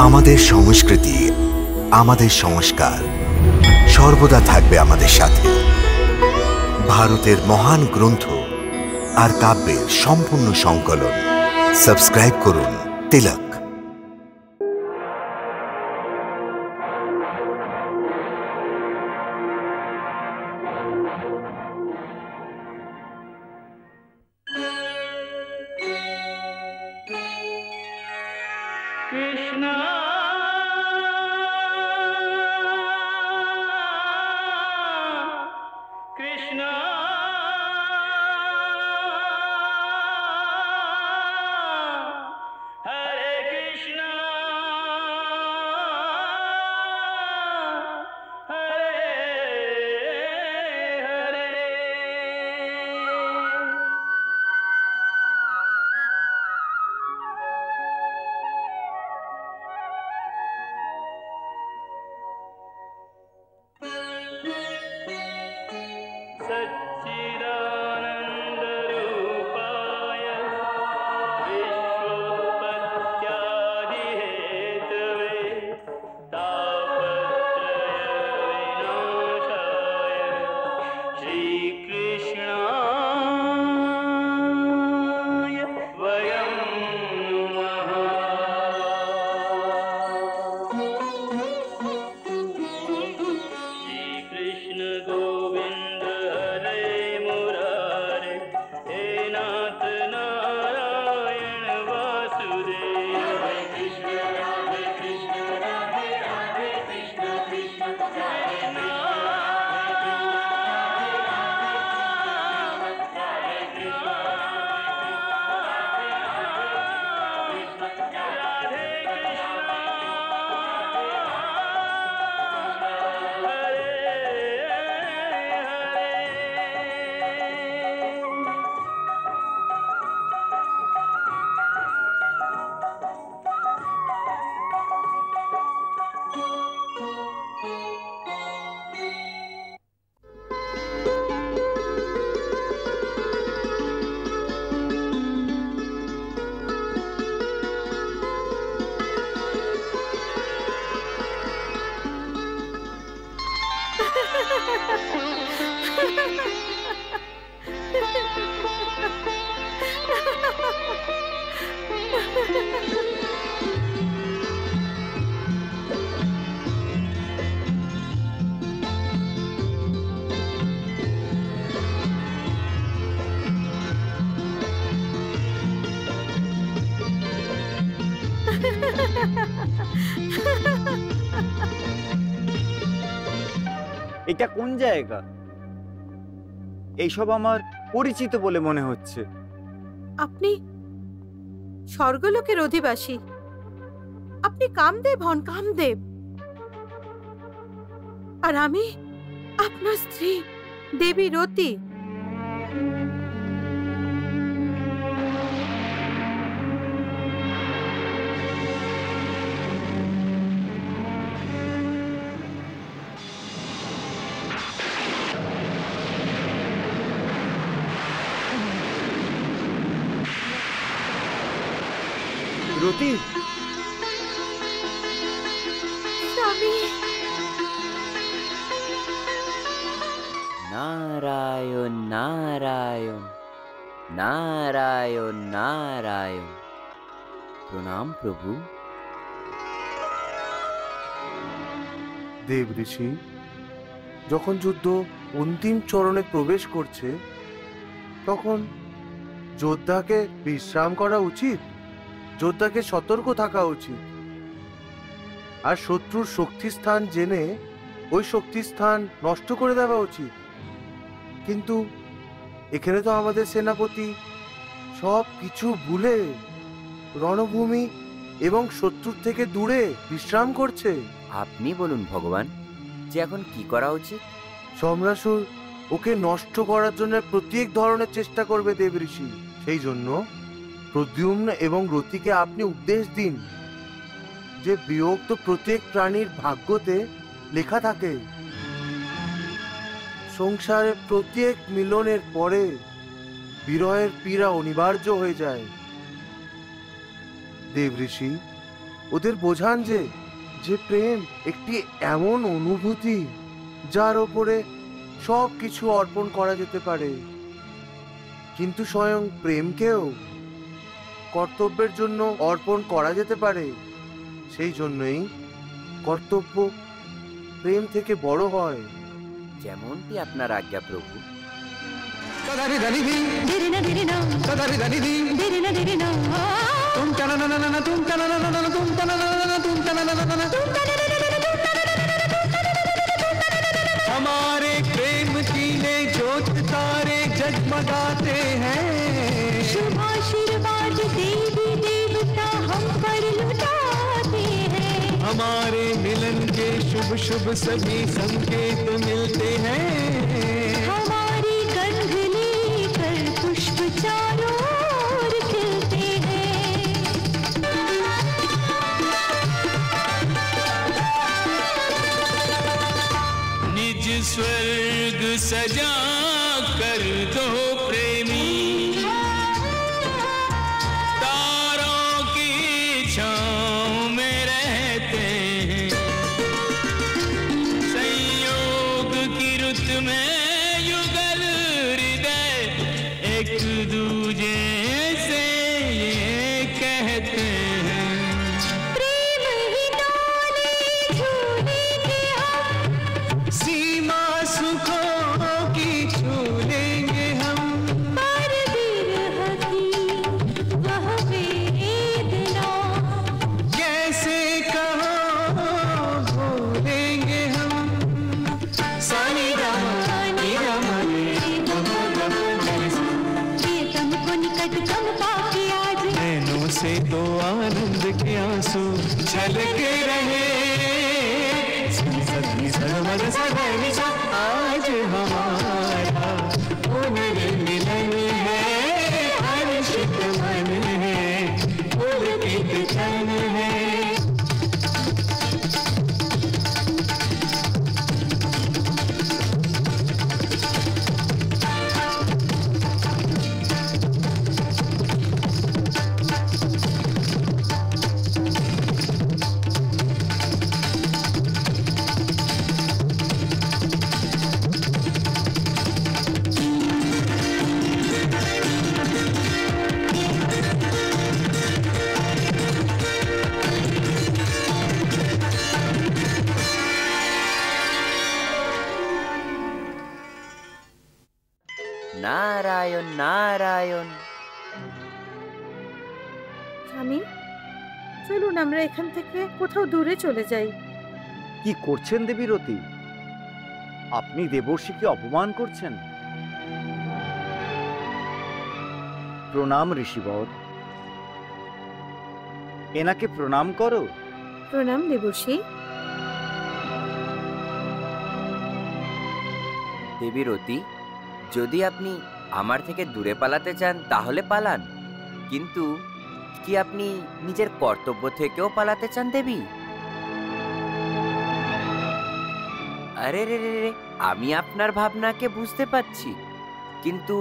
আমাদের সংস্কৃতি, আমাদের সংস্কার সর্বদা থাকবে আমাদের সাথে। ভারতের মহান গ্রন্থ আর কাব্যের সম্পূর্ণ সংকলন। সাবস্ক্রাইব করুন তিলক। এটা কোন জায়গা? এইসব আমার পরিচিত বলে মনে হচ্ছে। আপনি স্বর্গলোকের অধিবাসী, আপনি কামদেব হন, কামদেব। আর আমি আপনার স্ত্রী দেবী রতি। রতি, স্বামী। নারায়ণ নারায়ণ নারায়ণ নারায়ণ। প্রণাম প্রভু। দেব ঋষি, যখন যুদ্ধ অন্তিম চরণে প্রবেশ করছে তখন যোদ্ধাকে বিশ্রাম করা উচিত, যোদ্ধাকে সতর্ক থাকা উচিত, আর শত্রুর শক্তিস্থান জেনে ওই শক্তিস্থান নষ্ট করে দেওয়া উচিত। কিন্তু এখানে তো আমাদের সেনাপতি সব কিছু ভুলে রণভূমি এবং শত্রুর থেকে দূরে বিশ্রাম করছে। আপনি বলুন ভগবান, যে এখন কি করা উচিত? সম্রাসুর ওকে নষ্ট করার জন্য প্রত্যেক ধরনের চেষ্টা করবে দেব ঋষি। সেই জন্য প্রদ্যুম্ন এবং রতিকে আপনি উপদেশ দিন যে বিয়োগ তো প্রত্যেক প্রাণীর ভাগ্যতে লেখা থাকে। সংসারে প্রত্যেক মিলনের পরে বিরহের পীড়া অনিবার্য হয়ে যায়। দেব ঋষি, ওদের বোঝান যে যে প্রেম একটি এমন অনুভূতি যার ওপরে সব কিছু অর্পণ করা যেতে পারে, কিন্তু স্বয়ং প্রেমকেও কর্তব্যের জন্য অর্পণ করা যেতে পারে। সেই জন্যই কর্তব্য প্রেম থেকে বড় হয়। যেমনটি আপনার আজ্ঞা প্রভু। हमारे प्रेम की ने ज्योत तारे जगमगाते हैं, शुभ आशीर्वाद देवी देवता हम पर लुटाते हैं। हमारे मिलन के शुभ शुभ सभी संकेत मिलते हैं। हमारी गंध लेकर पुष्प चारों ओर खिलते हैं। निज स्वर्ग सजा कर दो प्रेमी, तारों की छाँव में रहते हैं। संयोग की रुत में युगल हृदय एक दूजे से ये कहते हैं। प्रेम ही डोले झूलेंगे हम, सीमा सुखों की छू लेंगे हम। पर विरह की वह वेदना कैसे कहो भूलेंगे हम। सानी प्रियतम को निकट कम पाके आज नैनों से तो आनंद के आंसू छलके रहे। आज हमारा पुनर्मिलन है, हर्षित मन है, पुलकित तन है। নারায়ণ নারায়ণ। স্বামী, চলুন আমরা এখান থেকে কোথাও দূরে চলে যাই। কি করছেন দেবীরতি? আপনি দেবর্ষিকে অপমান করছেন। প্রণাম ঋষিবর, এনাকে প্রণাম করো। প্রণাম দেবর্ষি। দেবীরতি, যদি আপনি আমার থেকে দূরে পালাতে চান তাহলে পালান, কিন্তু কি আপনি নিজের কর্তব্য থেকেও পালাতে চান দেবী? আরে রে রে রে, আমি আপনার ভাবনাকে বুঝতে পারছি, কিন্তু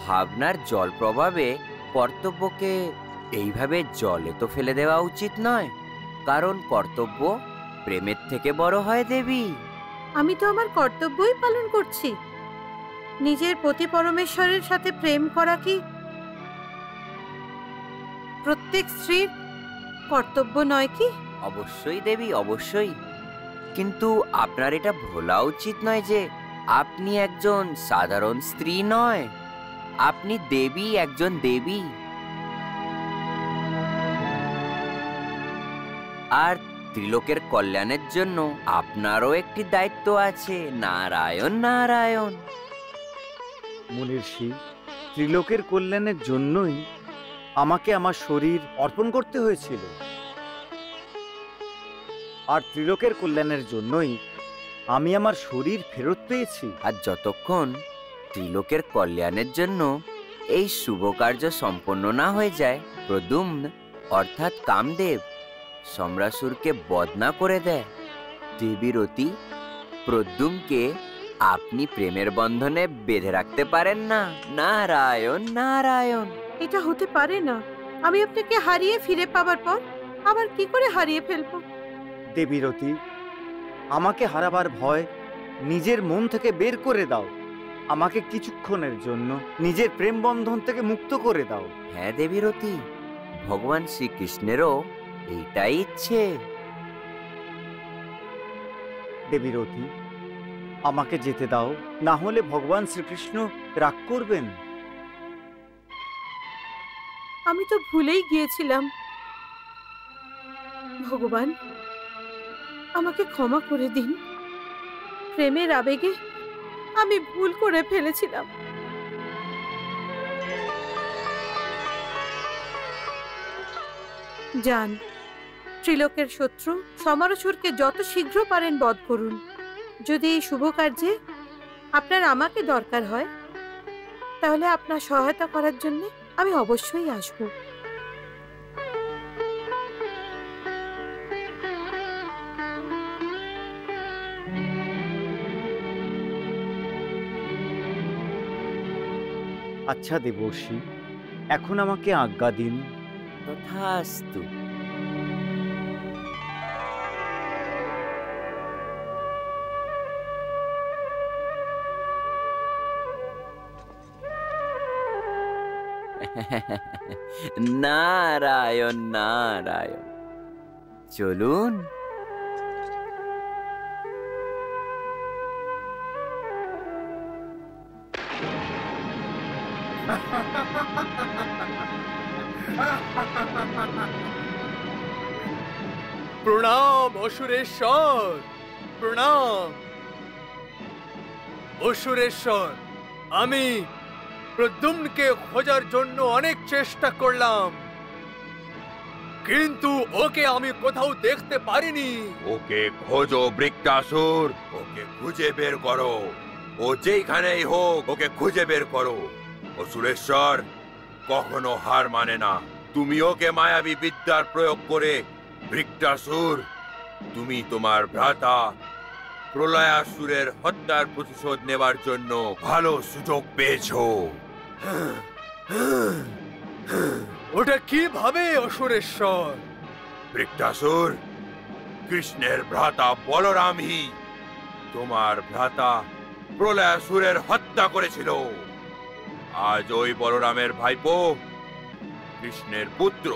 ভাবনার জল প্রভাবে কর্তব্যকে এইভাবে জলে তো ফেলে দেওয়া উচিত নয়, কারণ কর্তব্য প্রেমের থেকে বড় হয় দেবী। আমি তো আমার কর্তব্যই পালন করছি। নিজের পতি পরমেশ্বরের সাথে প্রেম করা কি প্রত্যেক স্ত্রীর কর্তব্য নয় কি? অবশ্যই দেবী, অবশ্যই, কিন্তু আপনার এটা ভোলা উচিত নয় যে আপনি একজন সাধারণ স্ত্রী নয়, আপনি দেবী, একজন দেবী। আর ত্রিলোকের কল্যাণের জন্য আপনারও একটি দায়িত্ব আছে। নারায়ণ নারায়ণ। মুনির্ষি, ত্রিলোকের কল্যাণের জন্যই আমাকে আমার শরীর অর্পণ করতে হয়েছিল, আর ত্রিলোকের কল্যাণের জন্যই আমি আমার শরীর ফেরত পেয়েছি। আর যতক্ষণ ত্রিলোকের কল্যাণের জন্য এই শুভ কার্য সম্পন্ন না হয়ে যায়, প্রদ্যুম্ন অর্থাৎ কামদেব সম্রাসুরকে বধ না করে দেয়, দেবীরতি, প্রদ্যুম্নকে আপনি প্রেমের বন্ধনে বেঁধে রাখতে পারেন না। নারায়ণ নারায়ণ। এটা হতে পারে না। আমি আপনাকে হারিয়ে ফিরে পাবার পর আবার কি করে হারিয়ে ফেলবো? দেবীরতি, আমাকে হারাবার ভয় নিজের মন থেকে বের করে দাও। আমাকে কিছুক্ষণের জন্য নিজের প্রেম বন্ধন থেকে মুক্ত করে দাও। হ্যাঁ দেবীরতি, ভগবান শ্রীকৃষ্ণেরও এইটাই ইচ্ছে। দেবীরতি, আমাকে যেতে দাও, না হলে ভগবান শ্রীকৃষ্ণ রাগ করবেন। আমি তো ভুলেই গিয়েছিলাম। ভগবান, আমাকে ক্ষমা করে দিন। প্রেমের আবেগে আমি ভুল করে ফেলেছিলাম। যান, ত্রিলোকের শত্রু সমরাসুরকে যত শীঘ্র পারেন বধ করুন। যদি এই শুভ কার্যে আপনার আমাকে দরকার হয়, তাহলে আপনার সহায়তা করার জন্য আমি অবশ্যই আসব। আচ্ছা দেবর্ষি, এখন আমাকে আজ্ঞা দিন। তথাস্তু। নারায়ণ নারায়ণ। চলুন। প্রণাম অসুরেশ্বর, প্রণাম অসুরেশ্বর। আমি প্রদ্যুম্নকে খোঁজার জন্য অনেক চেষ্টা করলাম, কিন্তু ওকে আমি কোথাও দেখতে পারিনি। ওকে খোঁজো বৃত্তাসুর, ওকে খুঁজে বের করো। ও যেখানেই হোক ওকে খুঁজে বের করো। অসুরেশ্বর কখনো হার মানে না। তুমি ওকে মায়াবী বিদ্যার প্রয়োগ করে বৃত্তাসুর, তুমি তোমার ভ্রাতা প্রলয়াসুরের হত্যার প্রতিশোধ নেবার জন্য ভালো সুযোগ পেয়েছো। ওটা কিভাবে অসুরেশ্বর? বৃত্তাসুর, কৃষ্ণের ভ্রাতা বলরামই তোমার ভ্রাতা প্রলয়াসুরের হত্যা করেছিল। আজ ওই বলরামের ভাইপো কৃষ্ণের পুত্র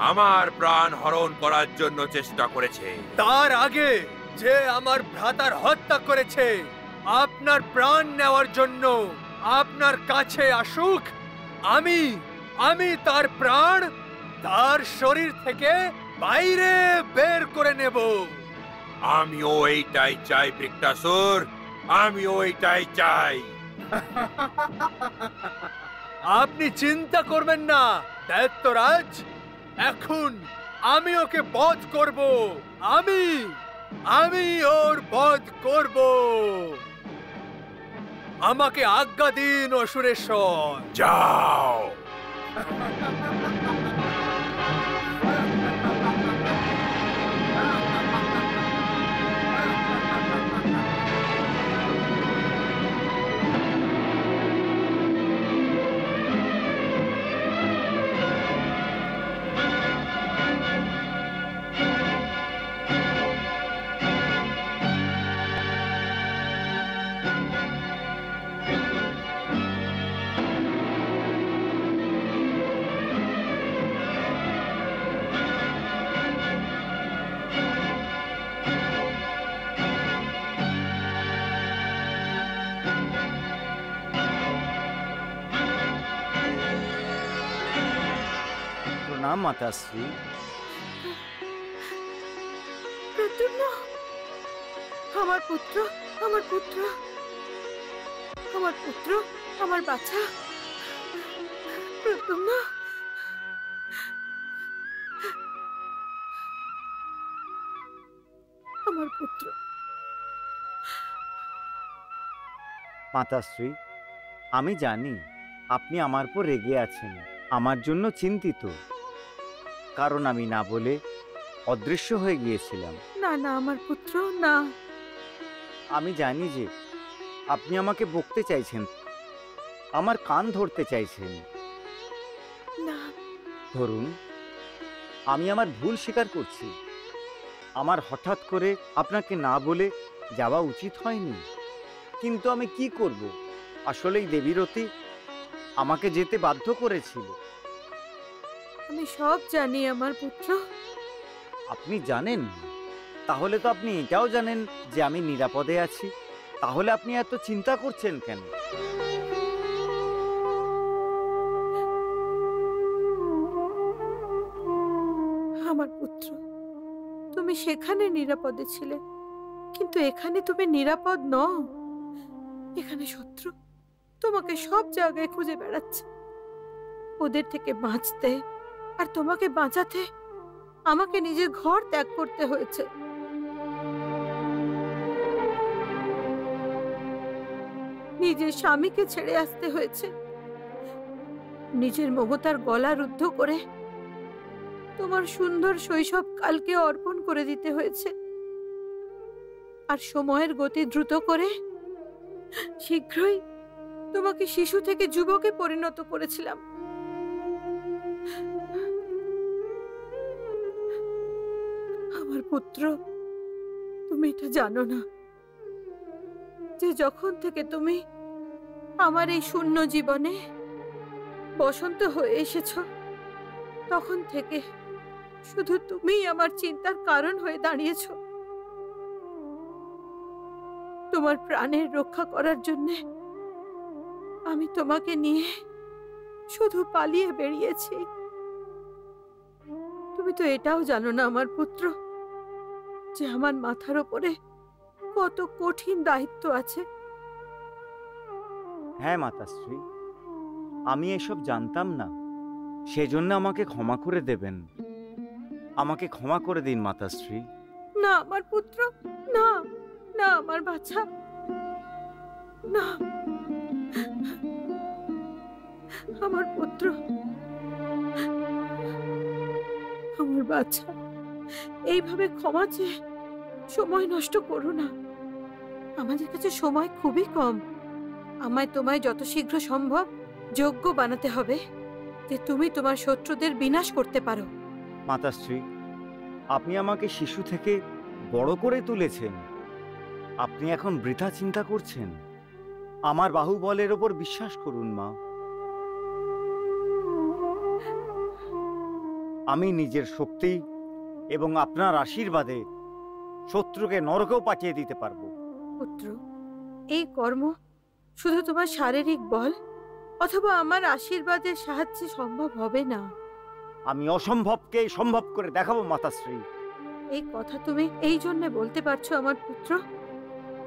আমার প্রাণ হরণ করার জন্য চেষ্টা করেছে। তার আগে যে আমার ভ্রাতার হত্যা করেছে, আপনার প্রাণ নেওয়ার জন্য আপনার কাছে আসুক, আমি তার প্রাণ তার শরীর থেকে বাইরে বের করে নেব। আমিও এইটাই চাই বৃত্তাসুর, আমিও এইটাই চাই। আপনি চিন্তা করবেন না দৈত্যরাজ, এখন আমি ওকে বধ করব। আমি ওর বধ করব। আমাকে আজ্ঞা দিন অসুরেশ্বর। যাও। প্রণাম মাতাশ্রী। প্রদ্যুম্ন, আমার পুত্র, আমার পুত্র, আমার পুত্র, আমার বাচ্চা প্রদ্যুম্ন। আমার পুত্র। মাতাশ্রী, আমি জানি আপনি আমার উপর রেগে আছেন, আমার জন্য চিন্তিত, কারণ আমি না বলে অদৃশ্য হয়ে গিয়েছিলাম। না না আমার পুত্র, না। আমি জানি যে আপনি আমাকে বকতে চাইছেন, আমার কান ধরতে চাইছেন। না, ধরুন, আমি আমার ভুল স্বীকার করছি। আমার হঠাৎ করে আপনাকে না বলে যাওয়া উচিত হয়নি, কিন্তু আমি কি করব? আসলেই দেবীরতী আমাকে যেতে বাধ্য করেছিল। আমি সব জানি আমার পুত্র। আপনি জানেন? তাহলে তো আপনি এটাও জানেন যে আমি নিরাপদে আছি। তাহলে আপনি এত চিন্তা করছেন কেন? আমার পুত্র, তুমি সেখানে নিরাপদে ছিলে, কিন্তু এখানে তুমি নিরাপদ নও। এখানে শত্রু তোমাকে সব জায়গায় খুঁজে বেড়াচ্ছে। ওদের থেকে বাঁচতে আর তোমাকে বাঁচাতে আমাকে নিজের ঘর ত্যাগ করতে হয়েছে। নিজের স্বামীকে ছেড়ে আসতে হয়েছে। নিজের মমতার গলা রুদ্ধ করে তোমার সুন্দর শৈশব কালকে অর্পণ করে দিতে হয়েছে। আর সময়ের গতি দ্রুত করে শীঘ্রই তোমাকে শিশু থেকে যুবকে পরিণত করেছিলাম। আমার পুত্র, তুমি এটা জানো না যে যখন থেকে তুমি আমার এই শূন্য জীবনে বসন্ত হয়ে এসেছো, তখন থেকে শুধু তুমিই আমার চিন্তার কারণ হয়ে দাঁড়িয়েছো। তোমার প্রাণের রক্ষা করার জন্য আমি তোমাকে নিয়ে শুধু পালিয়ে বেরিয়েছি। তুমি তো এটাও জানো না আমার পুত্র যে আমার মাথার উপরে কত কঠিন দায়িত্ব আছে। হ্যাঁ মাতাশ্রী, আমি এসব জানতাম না, সেজন্য আমাকে ক্ষমা করে দেবেন। আমাকে ক্ষমা করে দিন মাতাশ্রী। না আমার পুত্র, না না আমার বাচ্চা, না আমার পুত্র, আমার বাচ্চা, এইভাবে ক্ষমা চেয়ে সময় নষ্ট করো না। আমাদের কাছে সময় খুবই কম। আমায় তোমায় যত শীঘ্র সম্ভব যোগ্য বানাতে হবে যে তুমি তোমার শত্রুদের বিনাশ করতে পারো। মাতাশ্রী, আপনি আমাকে শিশু থেকে বড় করে তুলেছেন। আপনি এখন বৃথা চিন্তা করছেন। আমার বাহুবলের ওপর বিশ্বাস করুন মা। আমি নিজের শক্তি এবং আপনার আশীর্বাদে শত্রুকে নরকেও পাঠিয়ে দিতে পারবো। পুত্র, এই কর্ম শুধু তোমার শারীরিক বল অথবা আমার আশীর্বাদের সাহায্যে সম্ভব হবে না। আমি অসম্ভবকে সম্ভব করে দেখাবো মাতাশ্রী। এই কথা তুমি এই জন্য বলতে পারছো আমার পুত্র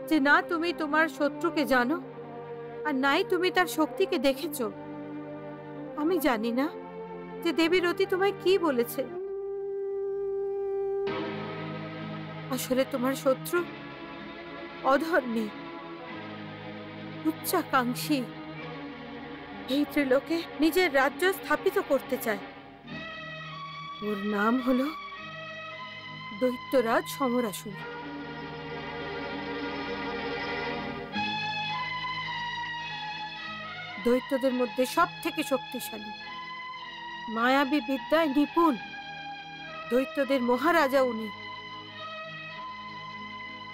যে না তুমি তোমার শত্রুকে জানো আর নাই তুমি তার শক্তিকে দেখেছো। আমি জানি না যে দেবীরতী তোমায় কি বলেছে। আসলে তোমার শত্রু অধর্মী, উচ্চাকাঙ্ক্ষী, এই ত্রিলোকে নিজের রাজ্য স্থাপিত করতে চায়। ওর নাম হলো দৈত্যরাজ সমরাসুর। দৈত্যদের মধ্যে সব থেকে শক্তিশালী, মায়াবী বিদ্যায় নিপুণ, দৈত্যদের মহারাজা উনি।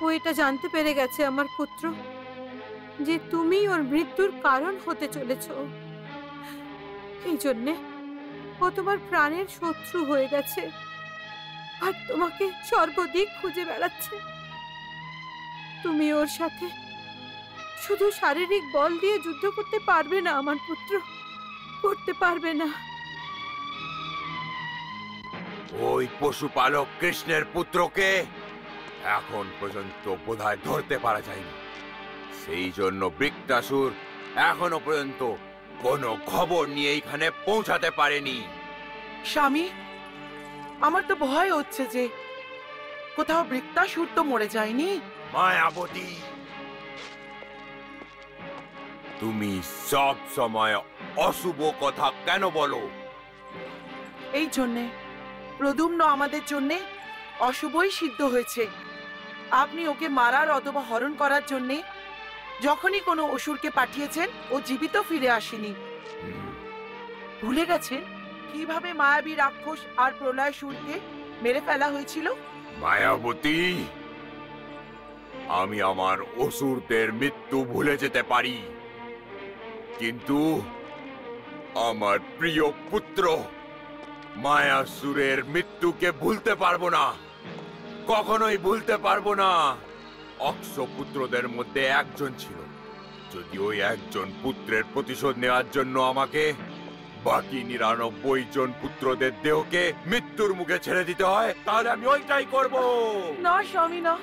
ও এটা জানতে পেরে গেছে আমার পুত্র যে তুমি ওর মৃত্যুর কারণ হতে চলেছ। এই জন্যে ও তোমার প্রাণের শত্রু হয়ে গেছে আর তোমাকে সর্বদিক খুঁজে বেড়াচ্ছে। তুমি ওর সাথে শুধু শারীরিক বল দিয়ে যুদ্ধ করতে পারবে না আমার পুত্র, করতে পারবে না। ওই পশুপালক কৃষ্ণের পুত্রকে এখন পর্যন্ত বোধহয় ধরতে পারা যায়নি। সেই জন্য বৃত্তাসুর এখনো পর্যন্ত কোনো খবর নিয়ে এখানে পৌঁছাতে পারেনি। স্বামী, আমার তো ভয় হচ্ছে যে কোথাও বৃত্তাসুর তো মরে যায়নি। মায়াবতী, তুমি সব সময় অশুভ কথা কেন বলো? এই জন্যে প্রদ্যুম্ন আমাদের জন্যে অশুভই সিদ্ধ হয়েছে। আপনি ওকে মারার অথবা হরণ করার জন্যে যখনই কোনো অসুরকে পাঠিয়েছেন ও জীবিত ফিরে আসেনি। ভুলে গেছেন কিভাবে মায়াবী রাক্ষস আর প্রলয়সুরকে মেরে ফেলা হয়েছিল? মায়াবতী, আমি আমার অসুরদের মৃত্যু ভুলে যেতে পারি, কিন্তু আমার প্রিয় পুত্র মায়াসুরের মৃত্যুকে ভুলতে পারবো না, কখনোই ভুলতে পারবো না। অক্ষপুত্রদের মধ্যে একজন ছিল, যদি ওই একজন পুত্রের প্রতিশোধ নেওয়ার জন্য আমাকে বাকি ৯৯ জন পুত্রদের দেহকে মৃত্যুর মুখে ছেড়ে দিতে হয়, তাহলে আমি ওইটাই করব। না স্বামী, না।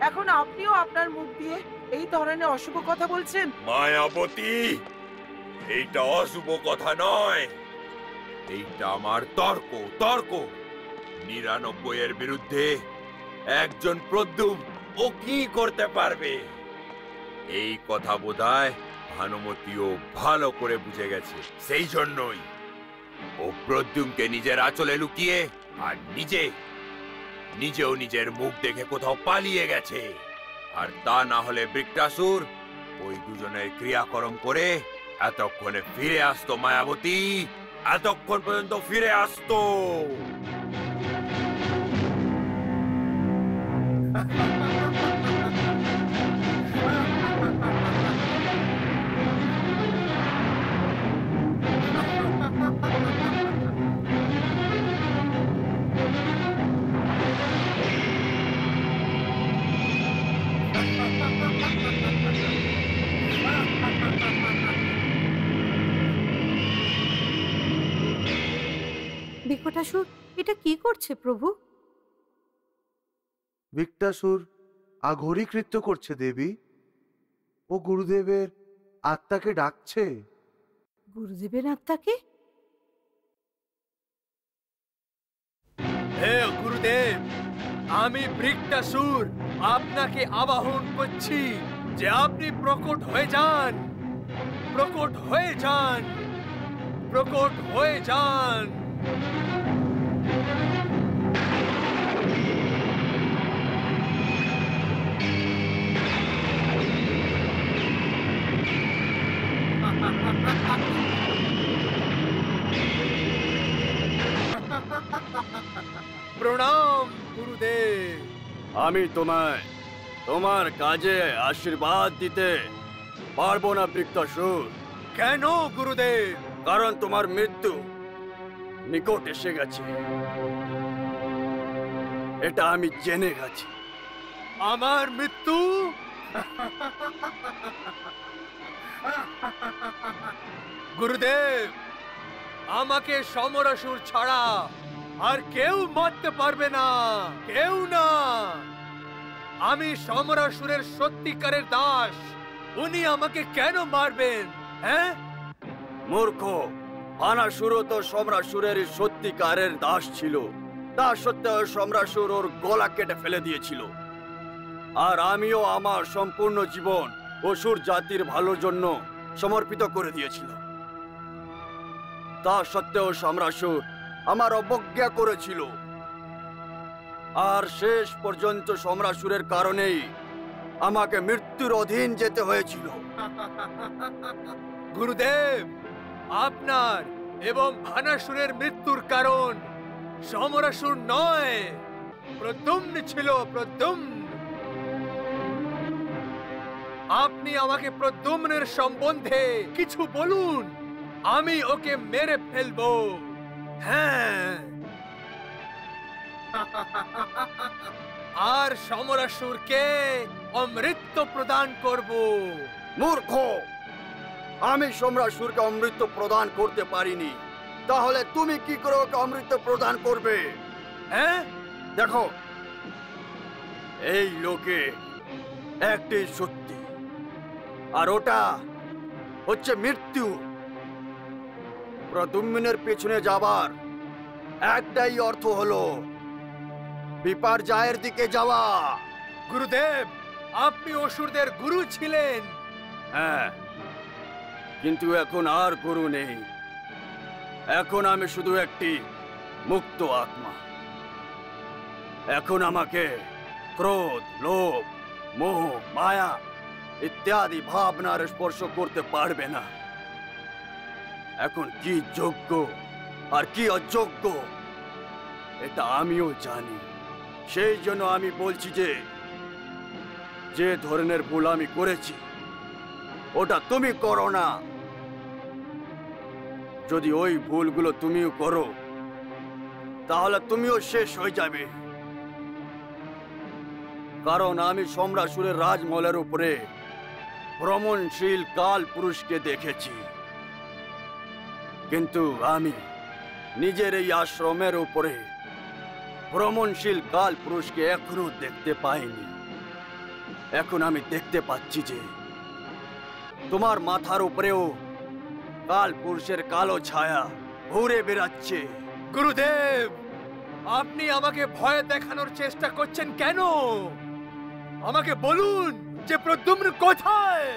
এখন আপনিও আপনার মুখ দিয়ে এই ধরনের অশুভ কথা বলছেন। মায়াবতী, এইটা অশুভ কথা নয়, এইটা আমার তর্ক। ৯৯ এর বিরুদ্ধে একজন প্রদ্যুম্ন ও কি করতে পারবে? এই কথা বোধহয় ভানুমতীও ভালো করে বুঝে গেছে। সেই জন্যই ও প্রদ্যুম্নকে নিজের আঁচলে লুকিয়ে আর নিজেও নিজের মুখ দেখে কোথাও পালিয়ে গেছে। আর তা না হলে বৃক্কাসুর ওই দুজনের ক্রিয়াকর্ম করে এতক্ষণে ফিরে আসতো। মায়াবতী, এতক্ষণ পর্যন্ত ফিরে আসতো। বিকটাসুর এটা কি করছে প্রভু? বৃক্কাসুর আঘোরি কৃত্য করছে দেবী। ও গুরুদেবের আত্মাকে ডাকছে। গুরুদেবের আত্মাকে? হে গুরুদেব, আমি বৃক্কাসুর আপনাকে আবাহন করছি যে আপনি প্রকট হয়ে যান, প্রকট হয়ে যান, প্রকট হয়ে যান। প্রণাম গুরুদেব। আমি তোমায় তোমার কাজে আশীর্বাদ দিতে পারবো না বৃক্কাসুর। কেন গুরুদেব? কারণ তোমার মৃত্যু নিকট এসে গেছে, এটা আমি জেনে গেছি। আমার মৃত্যু? গুরুদেব, আমাকে সমরাসুর ছাড়া আর কেউ মারতে পারবে না, কেউ না। আমি সমরাসুরের সত্যিকারের দাস, উনি আমাকে কেন মারবেন? হ্যাঁ মূর্খ, বানাসুরও তো সম্রাসুরের সত্যিকারের দাস ছিল। তা সত্ত্বেও সম্রাসুর ওর গলা কেটে ফেলে দিয়েছিল। আর আমিও আমার সম্পূর্ণ জীবন অসুর জাতির ভালোর জন্য সমর্পিত করে দিয়েছিল। তা সত্ত্বেও সম্রাসুর আমার অবজ্ঞা করেছিল। আর শেষ পর্যন্ত সম্রাসুরের কারণেই আমাকে মৃত্যুর অধীন যেতে হয়েছিল। গুরুদেব, আপনার এবং ভানাসুরের মৃত্যুর কারণ সমরাসুর নয়, প্রদ্যুম্ন ছিল। প্রদ্যুম্ন, আপনি আমাকে প্রদ্যুম্নের সম্বন্ধে কিছু বলুন, আমি ওকে মেরে ফেলবো। হ্যাঁ, আর সমরাসুরকে অমৃত প্রদান করব। মূর্খ, আমি সম্রাসুরকে অমৃত প্রদান করতে পারিনি, তাহলে তুমি কি করে ওকে অমৃত প্রদান করবে? হ্যাঁ, দেখো, এই লোকে একটি সত্যি, আর ওটা হচ্ছে মৃত্যু। প্রদ্যুম্নের পেছনে যাবার একটাই অর্থ হলো বিপর্যয়ের দিকে যাওয়া। গুরুদেব, আপনি অসুরদের গুরু ছিলেন। হ্যাঁ, কিন্তু এখন আর গুরু নেই। এখন আমি শুধু একটি মুক্ত আত্মা। এখন আমাকে ক্রোধ, লোভ, মোহ, মায়া ইত্যাদি ভাবনার স্পর্শ করতে পারবে না। এখন কি যোগ্য আর কি অযোগ্য এটা আমিও জানি। সেই জন্য আমি বলছি যে ধরনের ভুল আমি করেছি ওটা তুমি করো না। যদি ওই ভুলগুলো তুমিও করো তাহলে তুমিও শেষ হয়ে যাবে। কারণ আমি সম্রাসুরের রাজমহলের উপরে ভ্রমণশীল কাল পুরুষকে দেখেছি, কিন্তু আমি নিজের এই আশ্রমের উপরে ভ্রমণশীল কাল পুরুষকে এখনো দেখতে পাইনি। এখন আমি দেখতে পাচ্ছি যে তোমার মাথার উপরেও কাল পুরুষের কালো ছায়া ঘুরে বেড়াচ্ছে। গুরুদেব, আপনি আমাকে ভয় দেখানোর চেষ্টা করছেন কেন? আমাকে বলুন যে প্রদ্যুম্ন কোথায়?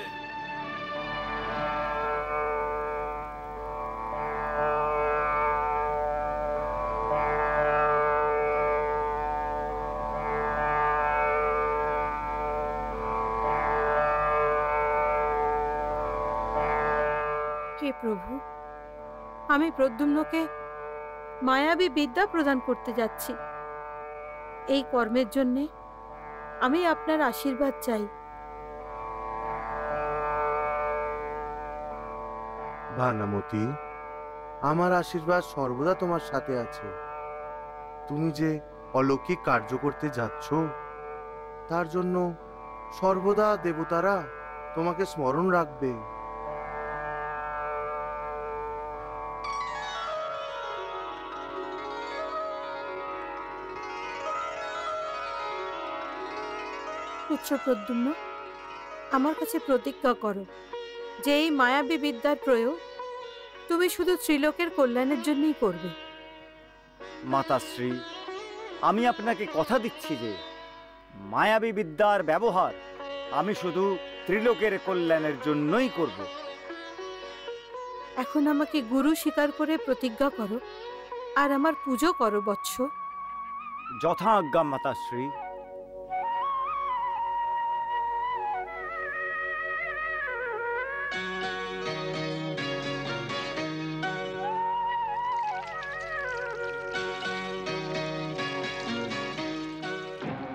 হে প্রভু, আমি প্রদ্যুম্নকে মায়াবী বিদ্যা প্রদান করতে যাচ্ছি। এই কর্মের জন্যে আমি আপনার আশীর্বাদ চাই। ভানামতি, আমার আশীর্বাদ সর্বদা তোমার সাথে আছে। তুমি যে অলৌকিক কার্য করতে যাচ্ছ তার জন্য সর্বদা দেবতারা তোমাকে স্মরণ রাখবে। পুত্র প্রদ্যুম্ন, আমার কাছে প্রতিজ্ঞা করো যে এই মায়াবী বিদ্যার প্রয়োগ তুমি শুধু ত্রিলোকের কল্যাণের জন্যই করবে। মাতাশ্রী, আমি আপনাকে কথা দিচ্ছি যে মায়াবী বিদ্যার ব্যবহার আমি শুধু ত্রিলোকের কল্যাণের জন্যই করব। এখন আমাকে গুরু স্বীকার করে প্রতিজ্ঞা করো আর আমার পুজো করো বৎস। যথা আজ্ঞা মাতাশ্রী।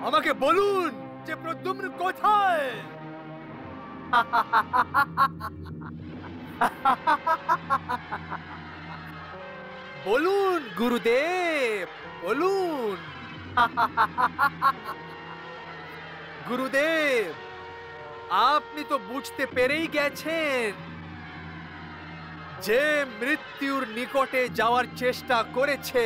আমাকে বলুন যে প্রদ্যুম্ন কোথায়? বলুন গুরুদেব, বলুন। গুরুদেব, আপনি তো বুঝতে পেরেই গেছেন যে মৃত্যুর নিকটে যাওয়ার চেষ্টা করেছে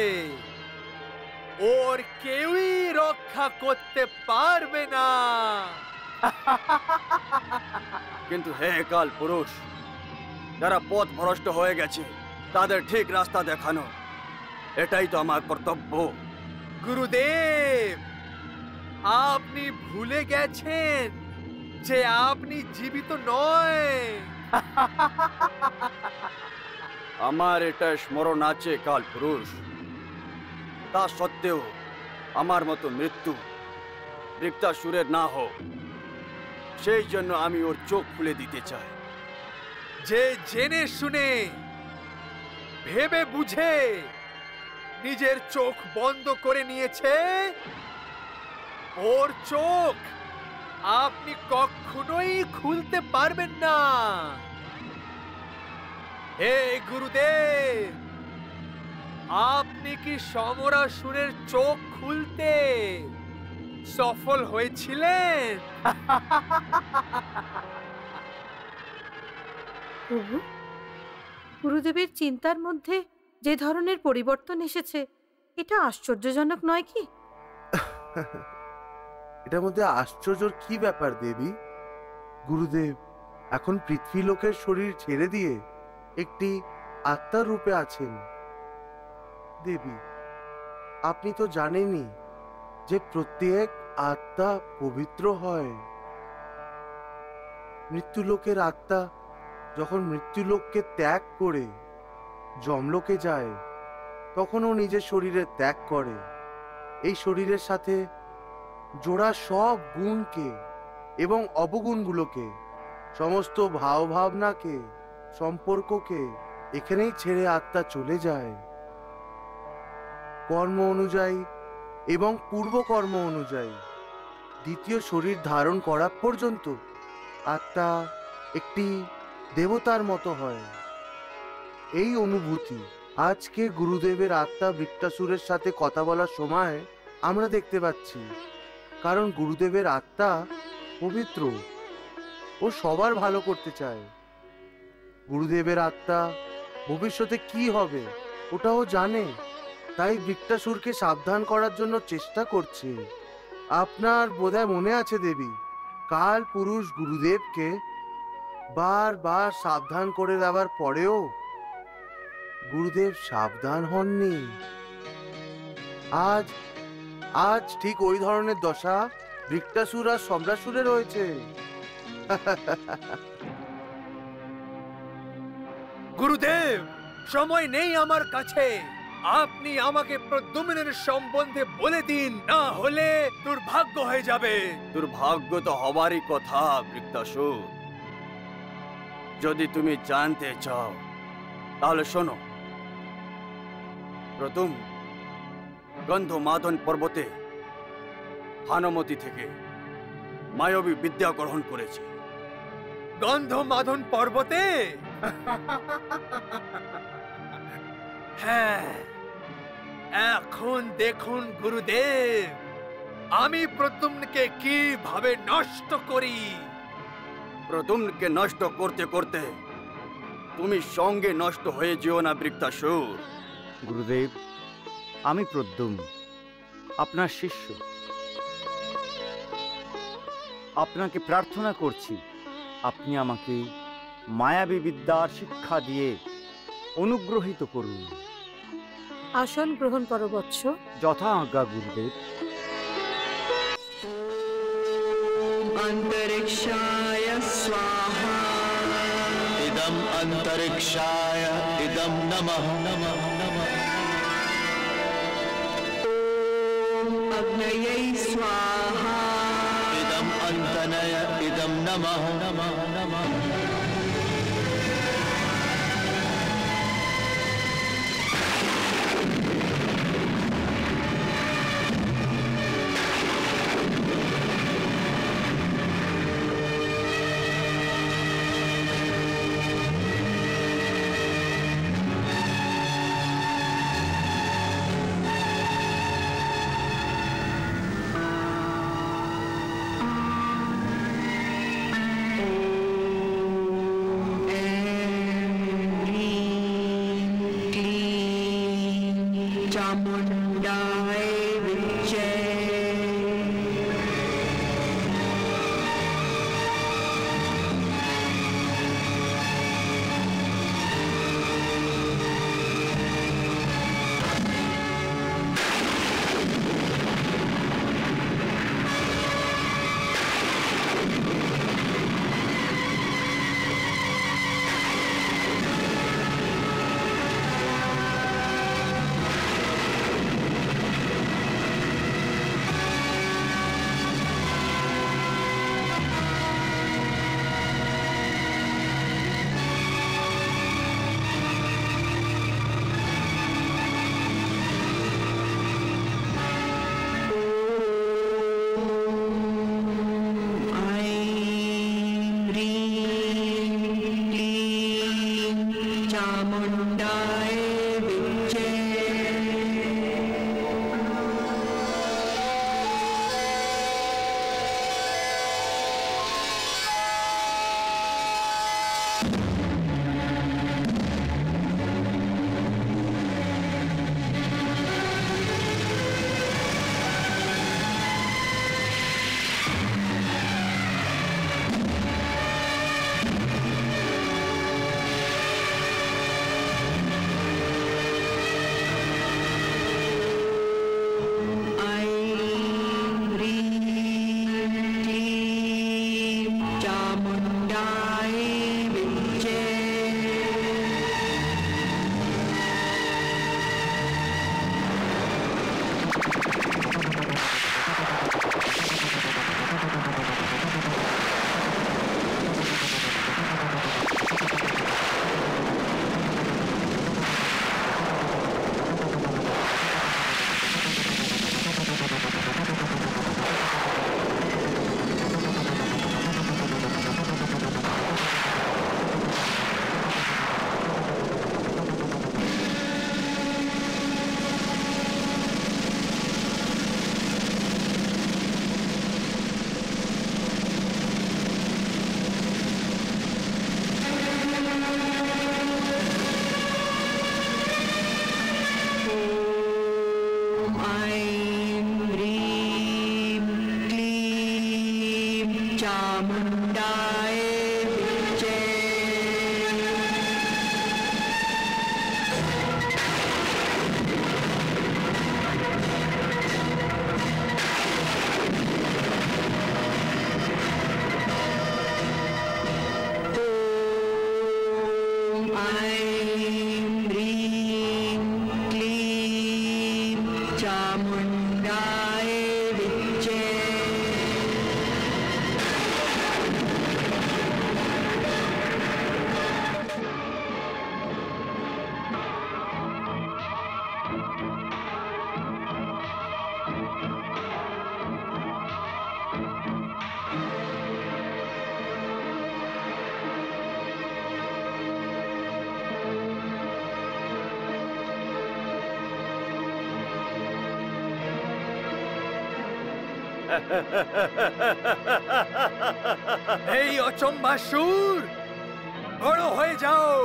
ওর কেউই রক্ষা করতে পারবে না। কিন্তু হে কাল পুরুষ, যারা পথ ভ্রষ্ট হয়ে গেছে তাদের ঠিক রাস্তা দেখানো, এটাই তো আমার কর্তব্য। গুরুদেব, আপনি ভুলে গেছেন যে আপনি জীবিত নয়। আমার এটা স্মরণ আছে কাল পুরুষ, তা সত্ত্বেও আমার মতো মৃত্যু বৃক্তাসুরের না হোক, সেই জন্য আমি ওর চোখ খুলে দিতে চাই। যে জেনে শুনে ভেবে বুঝে নিজের চোখ বন্ধ করে নিয়েছে, ওর চোখ আপনি কখনোই খুলতে পারবেন না। হে গুরুদেব, আপনি কি সমরাসুরের চোখ খুলতে সফল হয়েছিলেন? প্রভু, গুরুদেবের চিন্তার মধ্যে যে ধরনের পরিবর্তন এসেছে এটা আশ্চর্যজনক নয় কি? এটার মধ্যে আশ্চর্যর কি ব্যাপার দেবী? গুরুদেব এখন পৃথ্বীলোকের শরীর ছেড়ে দিয়ে একটি আত্মার রূপে আছেন। দেবী, আপনি তো জানেনই যে প্রত্যেক আত্মা পবিত্র হয়। মৃত্যুলোকের আত্মা যখন মৃত্যুলোককে ত্যাগ করে যমলোকে যায় তখন ও নিজের শরীরে ত্যাগ করে। এই শরীরের সাথে জোড়া সব গুণকে এবং অবগুণগুলোকে, সমস্ত ভাব ভাবনাকে, সম্পর্ককে এখানেই ছেড়ে আত্মা চলে যায়। কর্ম অনুযায়ী এবং পূর্বকর্ম অনুযায়ী দ্বিতীয় শরীর ধারণ করা পর্যন্ত আত্মা একটি দেবতার মতো হয়। এই অনুভূতি আজকে গুরুদেবের আত্মা বৃত্তাসুরের সাথে কথা বলার সময় আমরা দেখতে পাচ্ছি। কারণ গুরুদেবের আত্মা পবিত্র ও সবার ভালো করতে চায়। গুরুদেবের আত্মা ভবিষ্যতে কি হবে ওটাও জানে, তাই বৃত্তাসুরকে সাবধান করার জন্য চেষ্টা করছে। আপনার বোধহয় মনে আছে দেবী, কাল পুরুষ গুরুদেবকে বারবার সাবধান করে দেওয়ার পরেও গুরুদেব সাবধান হননি। আজ আজ ঠিক ওই ধরনের দশা বৃত্তাসুর আর সম্রাসুরের রয়েছে। গুরুদেব, সময় নেই আমার কাছে। আপনি আমাকে প্রদ্যুম্নের সম্বন্ধে বলে দিন, না হলে দুর্ভাগ্য হয়ে যাবে। দুর্ভাগ্য তো হবারই কথা বৃত্তাসুর। যদি তুমি জানতে চাও তাহলে শোনো। প্রথম গন্ধমাদন পর্বতে হানুমতি থেকে মায়াবী বিদ্যা গ্রহণ করেছে। গন্ধমাদন পর্বতে? হ্যাঁ, এখন দেখুন গুরুদেব, আমি প্রদ্যুম্নকে কিভাবে নষ্ট করি। প্রদ্যুম্নকে নষ্ট করতে করতে তুমি সঙ্গে নষ্ট হয়ে যেও না বৃত্তাসুর। গুরুদেব, আমি প্রদ্যুম্ন, আপনার শিষ্য। আপনাকে প্রার্থনা করছি, আপনি আমাকে মায়াবী বিদ্যার শিক্ষা দিয়ে অনুগ্রহিত করুন। আসন গ্রহণ করো বৎস। যথা আজ্ঞা গুরুদেব। अंतरिक्षाय स्वाहा इदं अंतरिक्षाय इदं नमः नमः नमः ॐ अग्नये स्वाहा इदं अंतनय इदं नमः नमः नमः चामुंडाय विच्चे। এই অচম্বাসুর, বড় হয়ে যাও।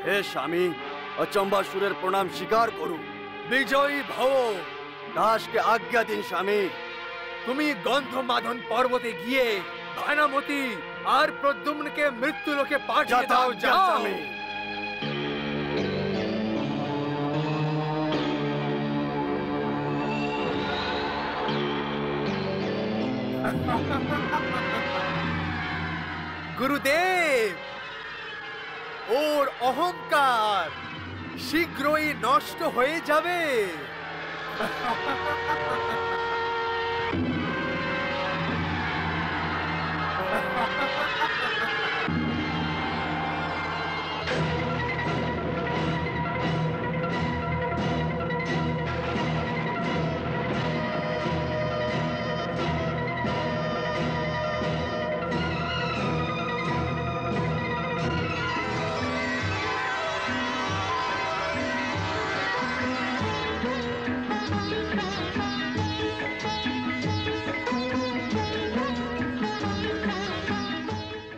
হে স্বামী, অচম্বাসুরের প্রণাম স্বীকার করুন। বিজয়ী ভব। দাসকে আজ্ঞা দিন স্বামী। তুমি গন্ধমাদন পর্বতে গিয়ে ভানামতি আর প্রদ্যুম্নকে মৃত্যুলোকে পাঠিয়ে দাও। যাও স্বামী। গুরুদেব, ওর অহংকার শীঘ্রই নষ্ট হয়ে যাবে।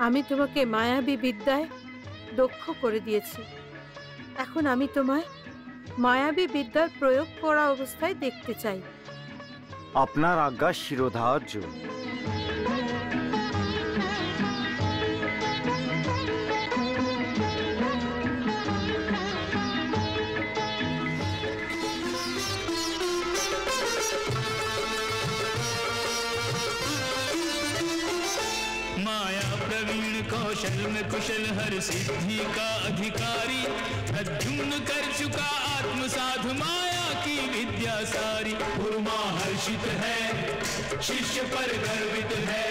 আমি তোমাকে মায়াবী বিদ্যায় দক্ষ করে দিয়েছি। এখন আমি তোমায় মায়াবী বিদ্যার প্রয়োগ করা অবস্থায় দেখতে চাই। আপনার আজ্ঞা শিরোধার্য। कौशल में कुशल हर सिद्धि का अधिकारी, प्रद्युम्न कर चुका आत्मसाध माया की विद्या सारी। गुरुमा हर्षित है, शिष्य पर गर्वित है।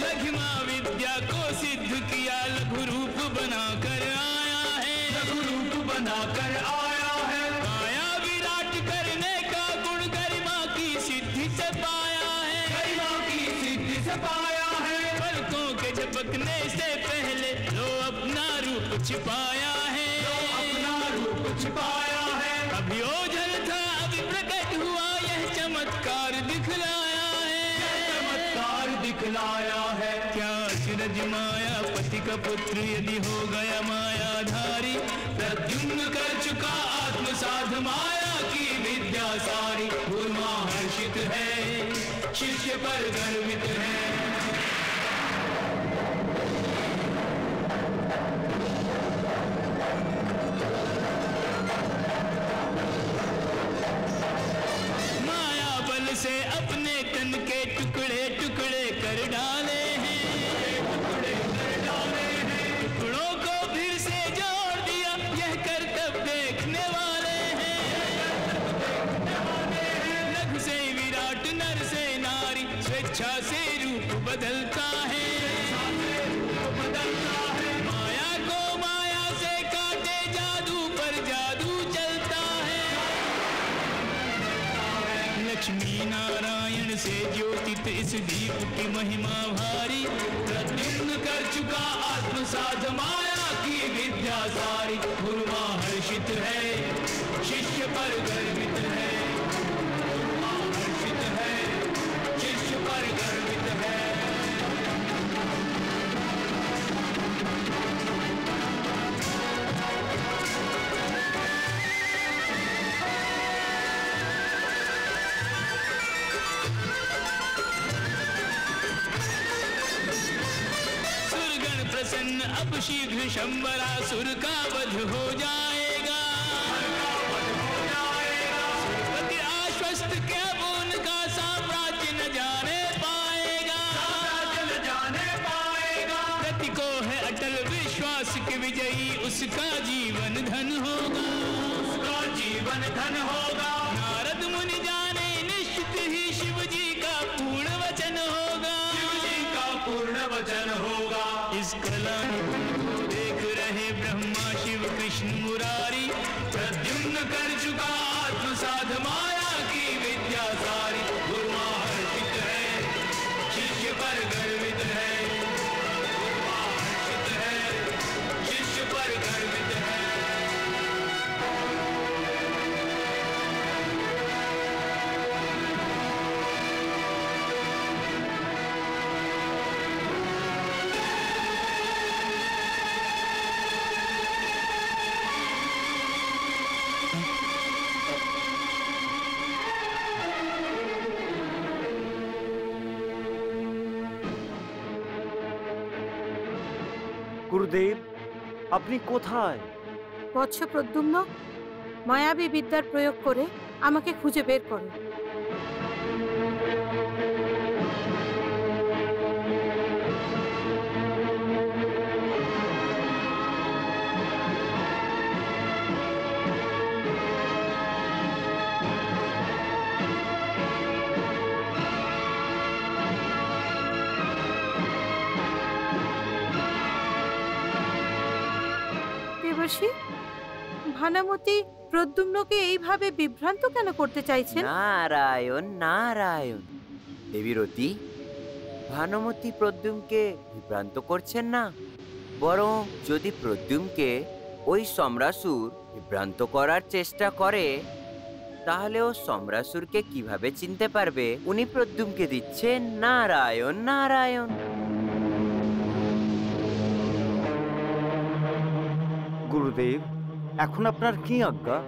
लघिमा विद्या को सिद्ध किया, लघु रूप बनाकर आया है। लघु रूप बनाकर आया है। काया विराट करने का गुण गरिमा की सिद्धि से पाया है। गरिमा की सिद्धि से पाया है। पलकों के झपकने से पहले लो अपना रूप छिपाया है। लो अपना रूप छिपाया है। अभी ओझल था अभी प्रकट हुआ, यह चमत्कार दिखलाया है। चमत्कार दिखलाया है। क्या अचरज माया पति का पुत्र यदि हो गया मायाधारी। प्रद्युम्न कर चुका आत्मसाध माया की विद्या सारी। गुरुमा हर्षित है, शिष्य पर गर्वित है। माया बल से अपने तन के टुकड़े टुकड़े कर डाले हैं। टुकड़े कर डाले हैं। टुकड़ों को फिर से जोड़ दिया, यह करतब देखने वाले हैं। लघु से विराट, नर से नारी, स्वेच्छा से रूप बदलता है। माया को माया से काटे, जादू पर जादू चलता है। लक्ष्मी नारायण से ज्योतित इस दीप की महिमा भारी। प्रद्युम्न कर चुका आत्मसात माया की विद्या सारी। गुरुमा हर्षित है, शिष्य पर गर्वित है। गुरुमा हर्षित है, शिष्य पर गर्वित है। प्रसन्न अब शीघ्र शंबरासुर का वध हो जाएगा। सुरपति आश्वस्त क्या वो उनका साम्राज्य न जाने पाएगा। गति को है अटल विश्वास के विजयी उसका जीवन धन होगा। नारद मुनि जाने निश्चित ही शिव जी का पूर्ण वचन होगा। इस कला को देख रहे ब्रह्मा शिव कृष्ण मुरारी। प्रद्युम्न कर चुका आत्मसाध माया की विद्या सारी। गुरुमा हर्षित है, शिष्य पर गर्वित है। गुरुमा हर्षित है, शिष्य पर गर्वित है। গুরুদেব, আপনি কোথায়? বৎস প্রদ্যুম্ন, মায়াবী বিদ্যার প্রয়োগ করে আমাকে খুঁজে বের করো। দেবর্ষি, ভানামতি প্রদ্যুম্নকে এইভাবে বিভ্রান্ত কেন করতে চাইছেন? নারায়ণ নারায়ণ। দেবীরতি, ভানুমতি প্রদ্যুম্নকে বিভ্রান্ত করছেন না, বরং যদি প্রদ্যুম্নকে ওই সম্রাসুর বিভ্রান্ত করার চেষ্টা করে তাহলে ও সম্রাসুরকে কিভাবে চিনতে পারবে উনি প্রদ্যুম্নকে দিচ্ছেন নারায়ণ নারায়ণ। গুরুদেব, এখন আপনার কি আজ্ঞা?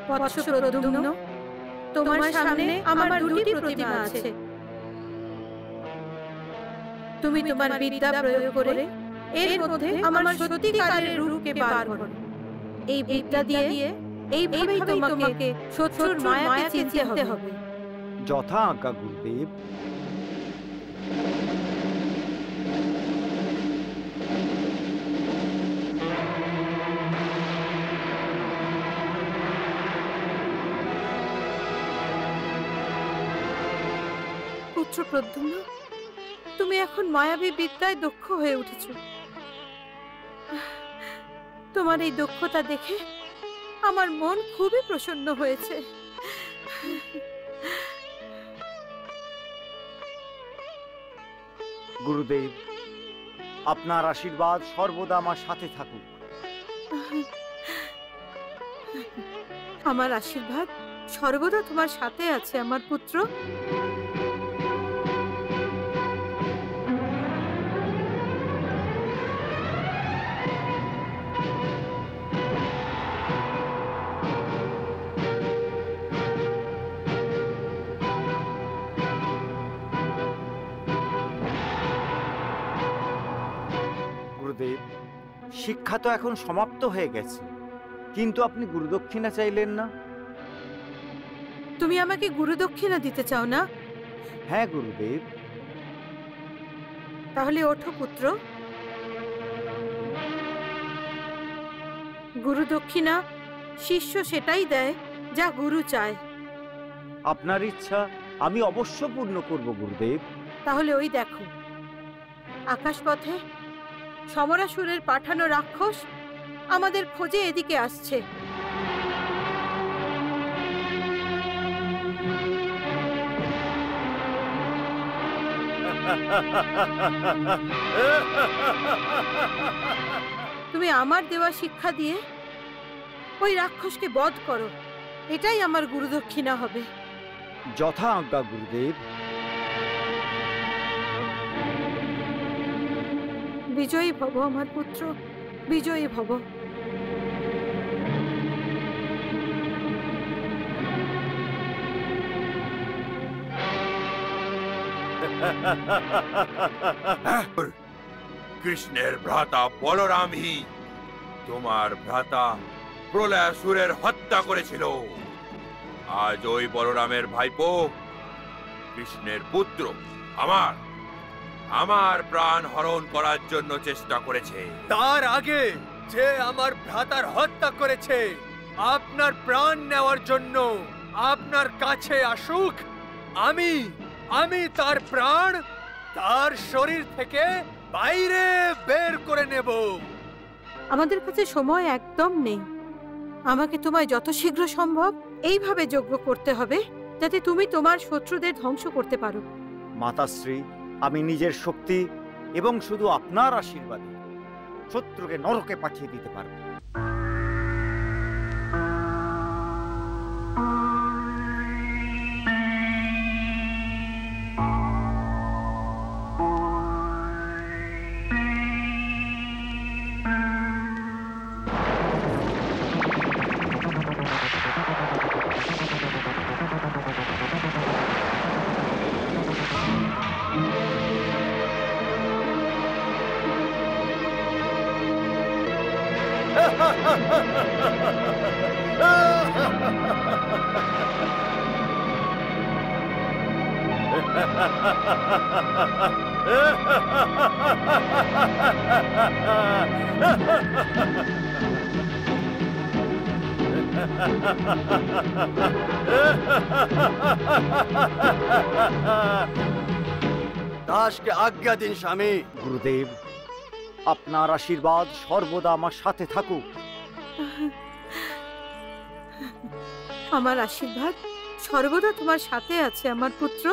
বৎস প্রদ্যুম্ন, তোমার সামনে আমার দুটি প্রতিমা আছে। তুমি তোমার বিদ্যা প্রয়োগ করে এর মধ্যে আমার সত্যিকারের রূপকে বার করো। এই বিদ্যা দিয়ে এইভাবেই তোমাকে শত্রুর মায়াকে চিনতে হবে। যথা আজ্ঞা গুরুদেব। পুত্র প্রদ্যুম্ন, তুমি এখন মায়াবী বিদ্যায় দক্ষ হয়ে উঠেছ। তোমার এই দক্ষতা দেখে আমার মন খুবই প্রসন্ন হয়েছে। গুরুদেব, আপনার আশীর্বাদ সর্বদা আমার সাথে থাকুক। আমার আশীর্বাদ সর্বদা তোমার সাথে আছে আমার পুত্র। গুরুদেব, শিক্ষা তো এখন সমাপ্ত হয়ে গেছে, কিন্তু আপনি গুরুদক্ষিণা চাইলেন না। তুমি আমাকে গুরুদক্ষিণা দিতে চাও না? হ্যাঁ গুরুদেব। তাহলে ওঠো পুত্র। গুরুদক্ষিণা শিষ্য সেটাই দেয় যা গুরু চায়। আপনার ইচ্ছা আমি অবশ্য পূর্ণ করব গুরুদেব। তাহলে ওই দেখো, আকাশপথে সমরাসুরের পাঠানো রাক্ষস আমাদের খোঁজে এদিকে আসছে। তুমি আমার দেওয়া শিক্ষা দিয়ে ওই রাক্ষসকে বধ করো, এটাই আমার গুরুদক্ষিণা হবে। যথা আজ্ঞা গুরুদেব। বিজয়ী ভব আমার পুত্র, বিজয়ী ভব। কৃষ্ণের ভ্রাতা বলরামই তোমার ভ্রাতা প্রলয়াসুরের হত্যা করেছিল। আজ ওই বলরামের ভাইপো কৃষ্ণের পুত্র আমার প্রাণ হরণ করার জন্য চেষ্টা করেছে। তার আগে যে আমার ভ্রাতার হত্যা করেছে আপনার প্রাণ নেওয়ার জন্য আপনার কাছে আসুক, আমি তার প্রাণ তার শরীর থেকে বাইরে বের করে নেব। আমাদের কাছে সময় একদম নেই। আমাকে তোমায় যত শীঘ্র সম্ভব এইভাবে যজ্ঞ করতে হবে যাতে তুমি তোমার শত্রুদের ধ্বংস করতে পারো। মাতাশ্রী, আমি নিজের শক্তি এবং শুধু আপনার আশীর্বাদে শত্রুকে নরকে পাঠিয়ে দিতে পারব। দাসকে আজ্ঞা দিন স্বামী। গুরুদেব, আপনার আশীর্বাদ সর্বদা আমার সাথে থাকুক। আমার আশীর্বাদ সর্বদা তোমার সাথে আছে আমার পুত্র।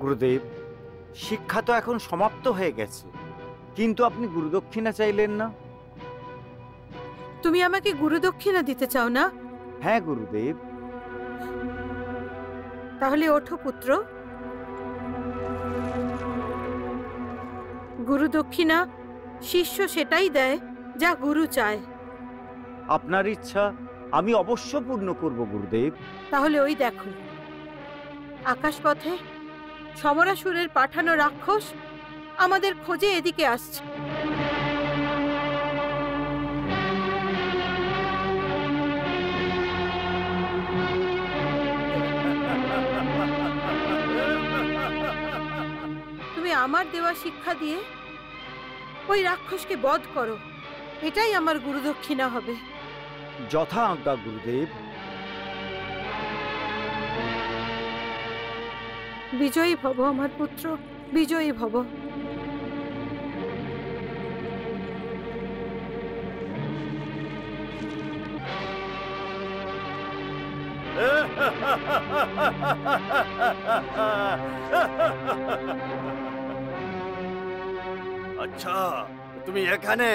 গুরুদেব, শিক্ষা তো এখন সমাপ্ত হয়ে গেছে, কিন্তু আপনি গুরুদক্ষিণা চাইলেন না। তুমি আমাকে গুরুদক্ষিণা দিতে চাও না? হ্যাঁ গুরুদেব। তাহলে ওঠো পুত্র। গুরুদক্ষিণা শিষ্য সেটাই দেয় যা গুরু চায়। আপনার ইচ্ছা আমি অবশ্য পূর্ণ করব গুরুদেব। তাহলে ওই দেখো, আকাশপথে সমরাসুরের পাঠানো রাক্ষস আমাদের খোঁজে এদিকে আসছে। তুমি আমার দেওয়া শিক্ষা দিয়ে ওই রাক্ষসকে বধ করো, এটাই আমার গুরুদক্ষিণা হবে। যথা আজ্ঞা গুরুদেব। বিজয়ী ভব আমার পুত্র, বিজয়ী ভব। আচ্ছা, তুমি এখানে?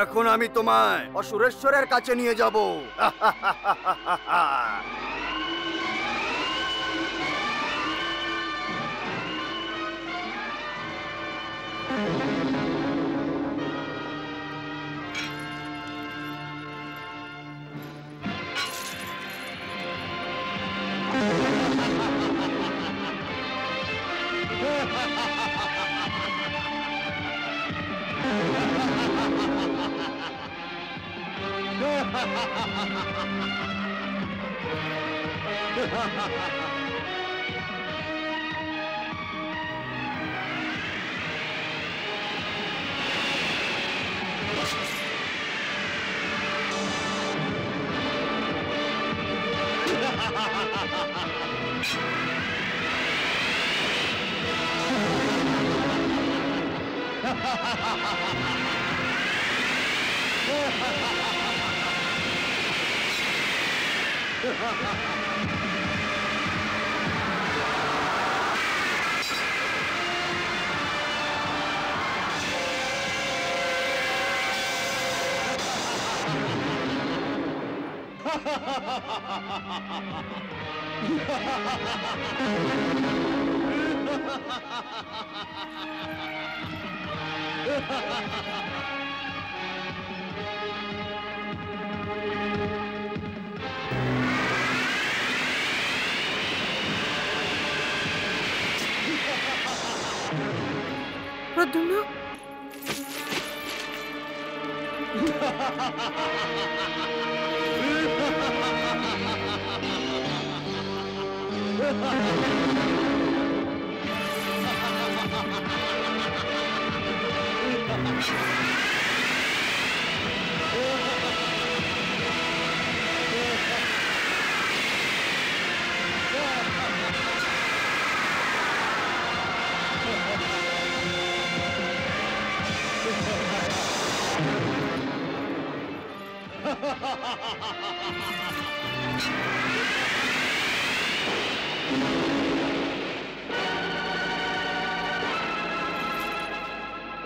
এখন আমি তোমায় অসুরেশ্বরের কাছে নিয়ে যাব। প্রদ্যুম্ন,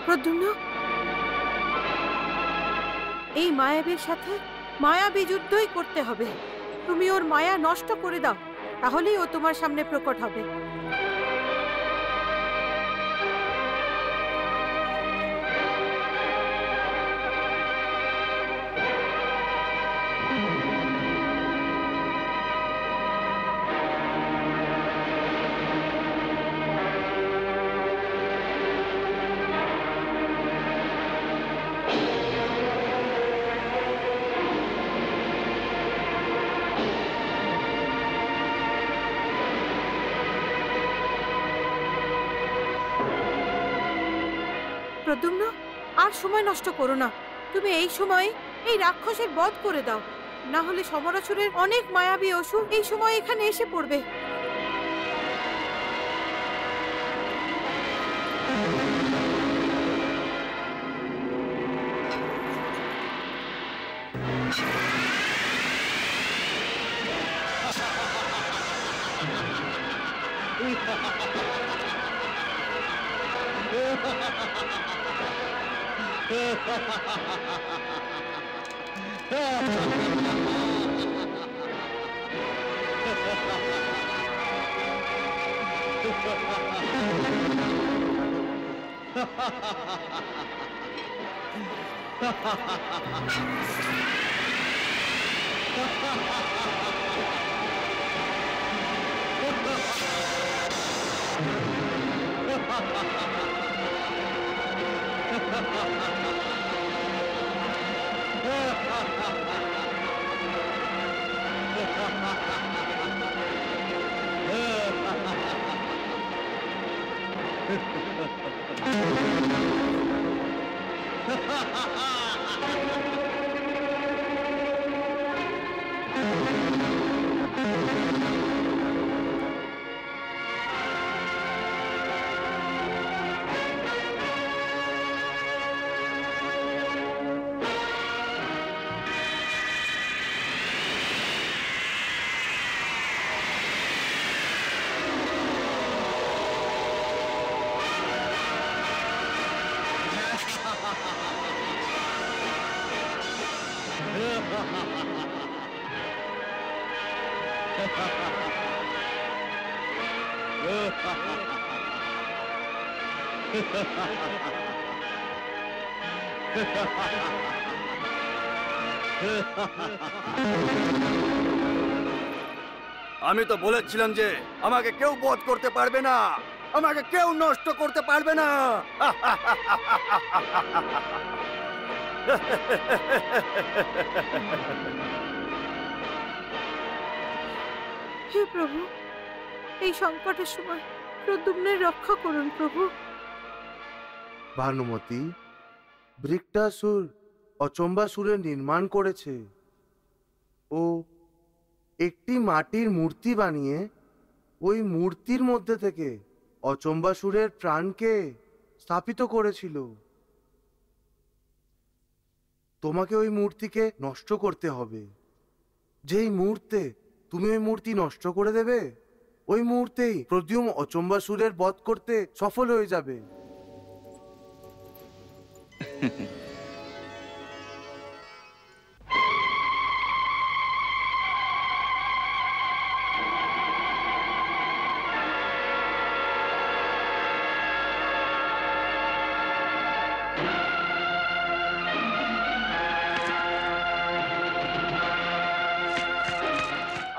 প্রদ্যুম্ন, এই মায়াবীর সাথে মায়াবী যুদ্ধই করতে হবে। তুমি ওর মায়া নষ্ট করে দাও, তাহলেই ও তোমার সামনে প্রকট হবে। প্রদ্যুম্ন, আর সময় নষ্ট করো না। তুমি এই সময় এই রাক্ষসের বধ করে দাও, না হলে সমরাসুরের অনেক মায়াবী অসুর এই সময় এখানে এসে পড়বে। আমি তো বলেছিলাম যে আমাকে কেউ বধ করতে পারবে না, আমাকে কেউ নষ্ট করতে পারবে না। হে প্রভু, এই সংকটের সময় প্রদ্যুম্নের রক্ষা করুন প্রভু। ভানুমতি, বৃক্কাসুর অচম্বাসুরের নির্মাণ করেছে। ও একটি মাটির মূর্তি বানিয়ে ওই মূর্তির মধ্যে থেকে অচম্বাসুরের প্রাণকে স্থাপিত করেছিল। তোমাকে ওই মূর্তিকে নষ্ট করতে হবে। যেই মুহূর্তে তুমি ওই মূর্তি নষ্ট করে দেবে, ওই মুহূর্তেই প্রদ্যুম্ন অচম্বাসুরের বধ করতে সফল হয়ে যাবে।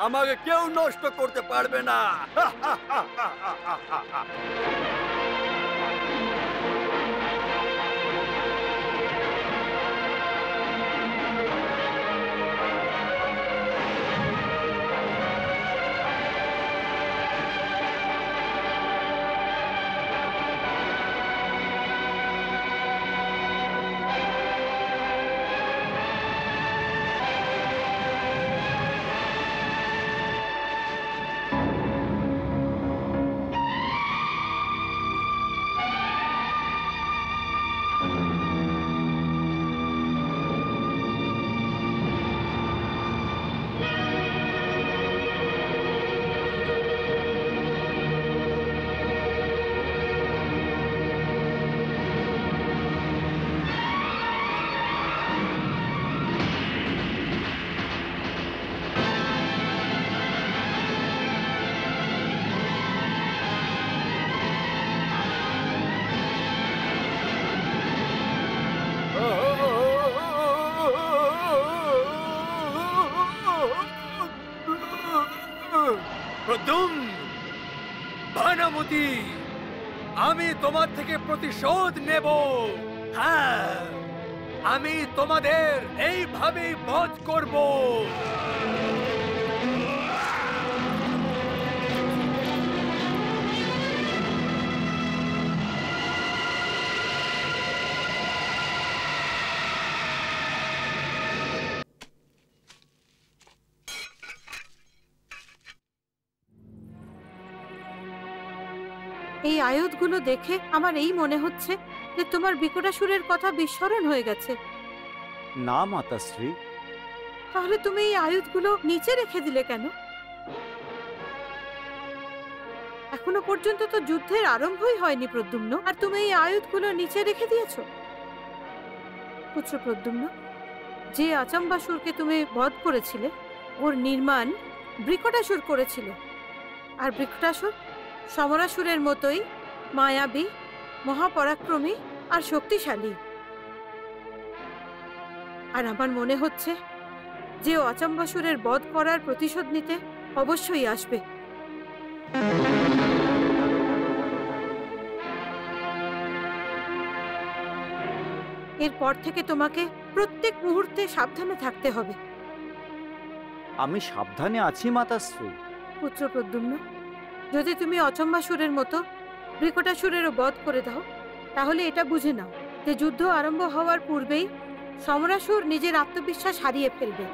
আমাকে কেউ নষ্ট করতে পারবে না। প্রদ্যুম্ন, ভানুমতি, আমি তোমার থেকে প্রতিশোধ নেব। হ্যাঁ, আমি তোমাদের এইভাবেই বধ করব। এই আয়ুধগুলো দেখে আমার এই মনে হচ্ছে যে তোমার বিকটাসুরের কথা বিস্মরণ হয়ে গেছে। না মাতাশ্রী। তাহলে তুমি এই আয়ুধগুলো নিচে রেখে দিলে কেন? এখনো পর্যন্ত তো যুদ্ধের আরম্ভই হয়নি প্রদ্যুম্ন, আর তুমি এই আয়ুধগুলো নিচে রেখে দিয়েছো। পুত্র প্রদ্যুম্ন, যে আচম্বাসুরকে তুমি বধ করেছিলে ওর নির্মাণ বিকটাসুর করেছিল। আর বিকটাসুর সমরাসুরের মতোই মায়াবী, মহাপরাক্রমী আর শক্তিশালী। আর আমার মনে হচ্ছে যে ও আচম্বাসুরের বধ করার প্রতিশোধ নিতে অবশ্যই আসবে। এরপর থেকে তোমাকে প্রত্যেক মুহূর্তে সাবধানে থাকতে হবে। আমি সাবধানে আছি মাতাশ্রী। পুত্র প্রদ্যুম্ন, যদি তুমি অচম্বাসুরের মতো বিকটাসুরেরও বধ করে দাও, তাহলে এটা বুঝে নাও যে যুদ্ধ আরম্ভ হওয়ার পূর্বেই সমরাসুর নিজের আত্মবিশ্বাস হারিয়ে ফেলবে।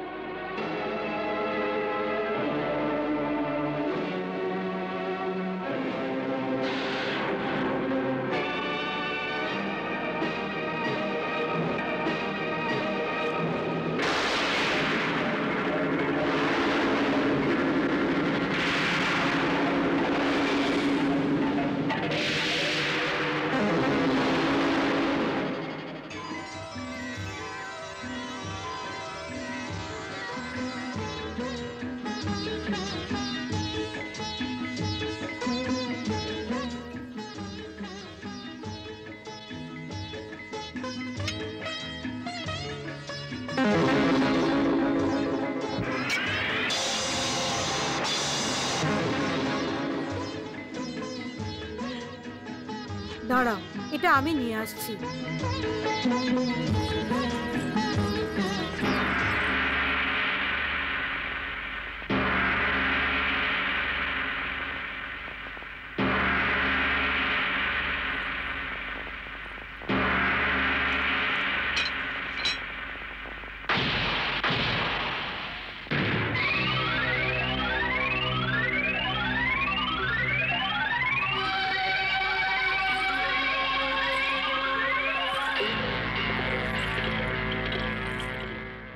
দাঁড়াও, এটা আমি নিয়ে আসছি।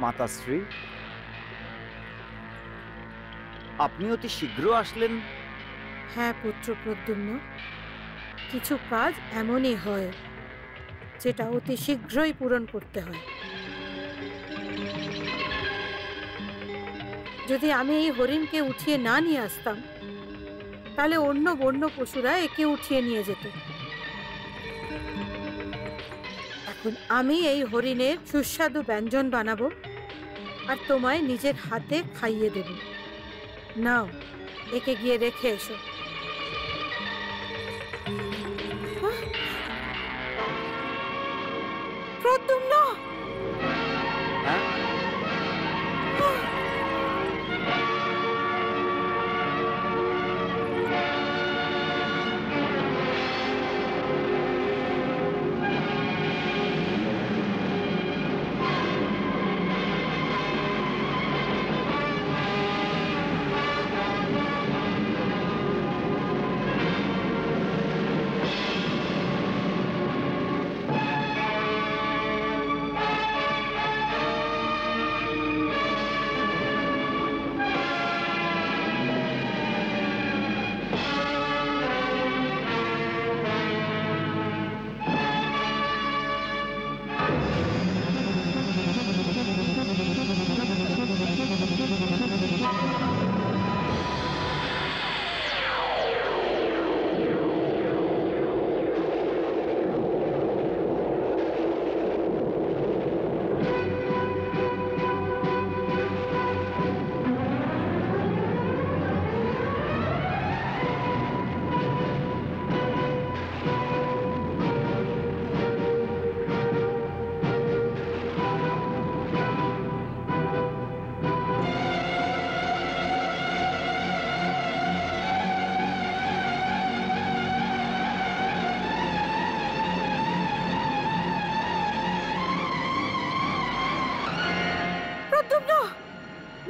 মাতাশ্রী, আপনি অতি শীঘ্র আসলেন। হ্যাঁ পুত্র প্রদ্যুম্ন, কিছু কাজ এমনই হয় যেটা অতি শীঘ্রই পূরণ করতে হয়। যদি আমি এই হরিণকে উঠিয়ে না নিয়ে আসতাম, তাহলে অন্য বন্য পশুরা একে উঠিয়ে নিয়ে যেত। এখন আমি এই হরিণের সুস্বাদু ব্যঞ্জন বানাবো আর তোমায় নিজের হাতে খাইয়ে দেব। নাও, একে গিয়ে রেখে এসো। প্রদ্যুম্ন! হ্যাঁ,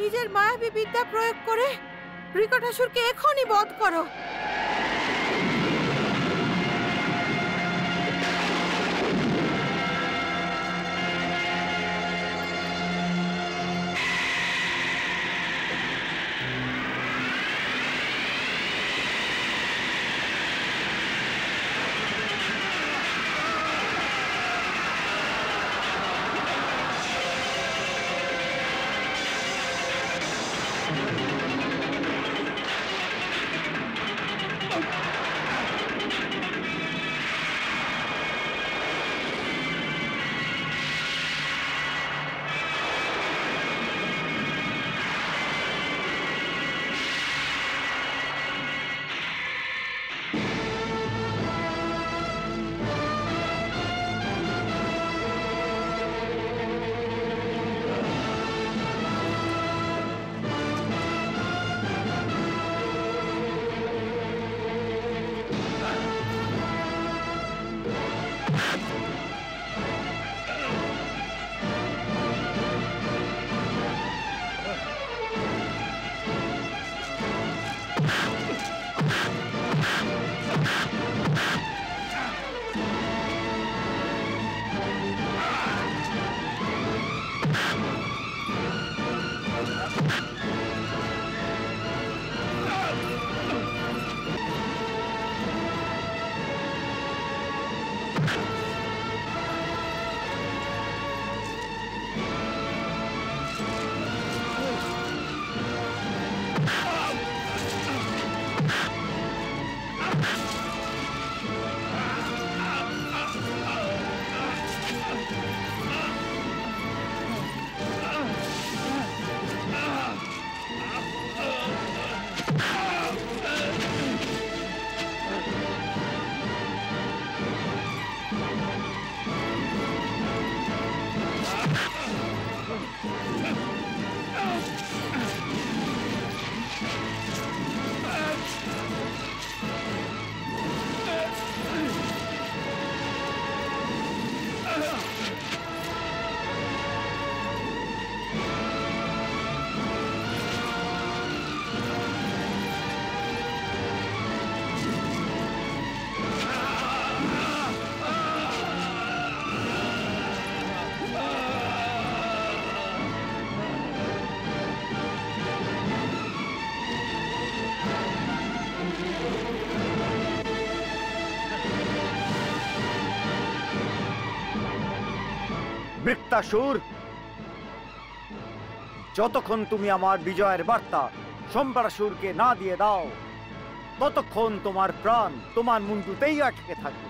নিজের মায়াবী বিদ্যা প্রয়োগ করে বিকটাসুরকে এখনই বধ করো। বৃত্তাসুর, যতক্ষণ তুমি আমার বিজয়ের বার্তা সম্রাসুরকে না দিয়ে দাও, ততক্ষণ তোমার প্রাণ তোমার মুন্ডুতেই আটকে থাকবে।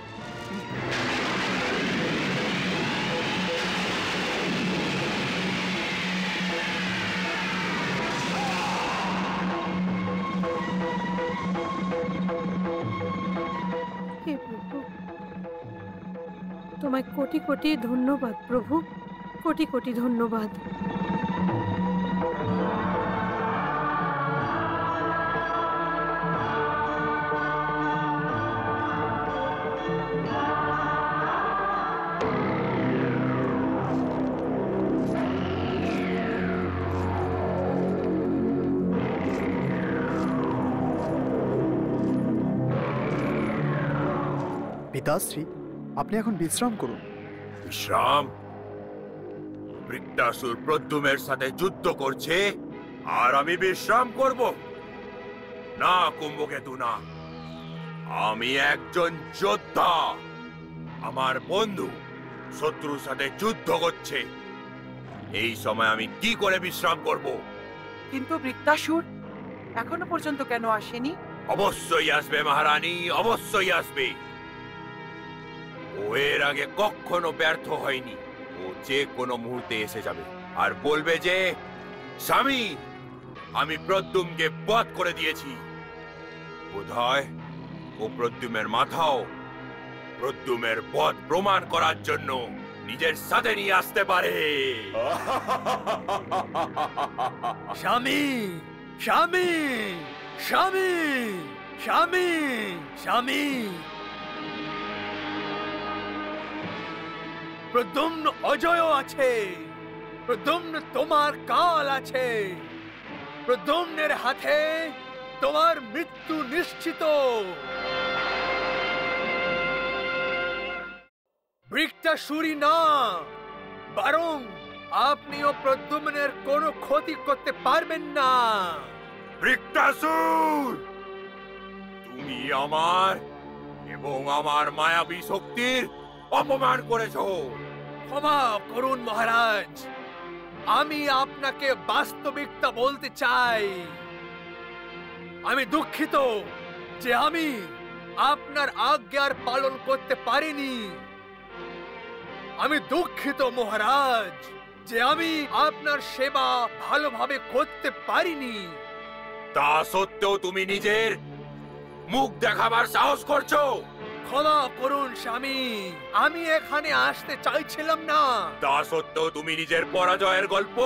হে প্রভু, তোমায় কোটি কোটি ধন্যবাদ প্রভু, কোটি কোটি ধন্যবাদ। পিতাশ্রী, আপনি এখন বিশ্রাম করুন। বিশ্রাম? বৃত্তাসুর প্রদ্যুমের সাথে যুদ্ধ করছে আর আমি বিশ্রাম করব? না কুম্ভকেতু, না। আমি একজন যোদ্ধা। আমার বন্ধু শত্রুর সাথে যুদ্ধ করছে, এই সময় আমি কি করে বিশ্রাম করব? কিন্তু বৃত্তাসুর এখনো পর্যন্ত কেন আসেনি? অবশ্যই আসবে মহারানী, অবশ্যই আসবে। ও এর আগে কখনো ব্যর্থ হয়নি। ও যে কোনো মুহূর্তে এসে যাবে আর বলবে যে, স্বামী, আমি প্রদ্যুম্নকে বধ করে দিয়েছি। বোধহয় ও প্রদ্যুম্নের মাথাও প্রদ্যুম্নের বধ প্রমাণ করার জন্য নিজের সাথে নিয়ে আসতে পারে। স্বামী, স্বামী, স্বামী, স্বামী, স্বামী। প্রদ্যুম্ন অজয় আছে, প্রদ্যুম্ন তোমার কাল আছে, প্রদ্যুম্নের হাতে তোমার মৃত্যু নিশ্চিত। বৃত্তাসুরই না, বরং আপনিও প্রদ্যুম্নের কোনো ক্ষতি করতে পারবেন না। বৃত্তাসুর, তুমি আমার এবং আমার মায়াবী শক্তির অপমান করেছ। ক্ষমা করুন মহারাজ, আমি আপনাকে বাস্তবিকতা বলতে চাই। আমি দুঃখিত যে আমি আপনার আজ্ঞার পালন করতে পারিনি। আমি দুঃখিত মহারাজ যে আমি আপনার সেবা ভালোভাবে করতে পারিনি। তা সত্ত্বেও তুমি নিজের মুখ দেখাবার সাহস করছো? ক্ষমা করুন স্বামী, আমি এখানে আসতে চাইছিলাম না। তা সত্ত্বেও তুমি নিজের পরাজয়ের গল্প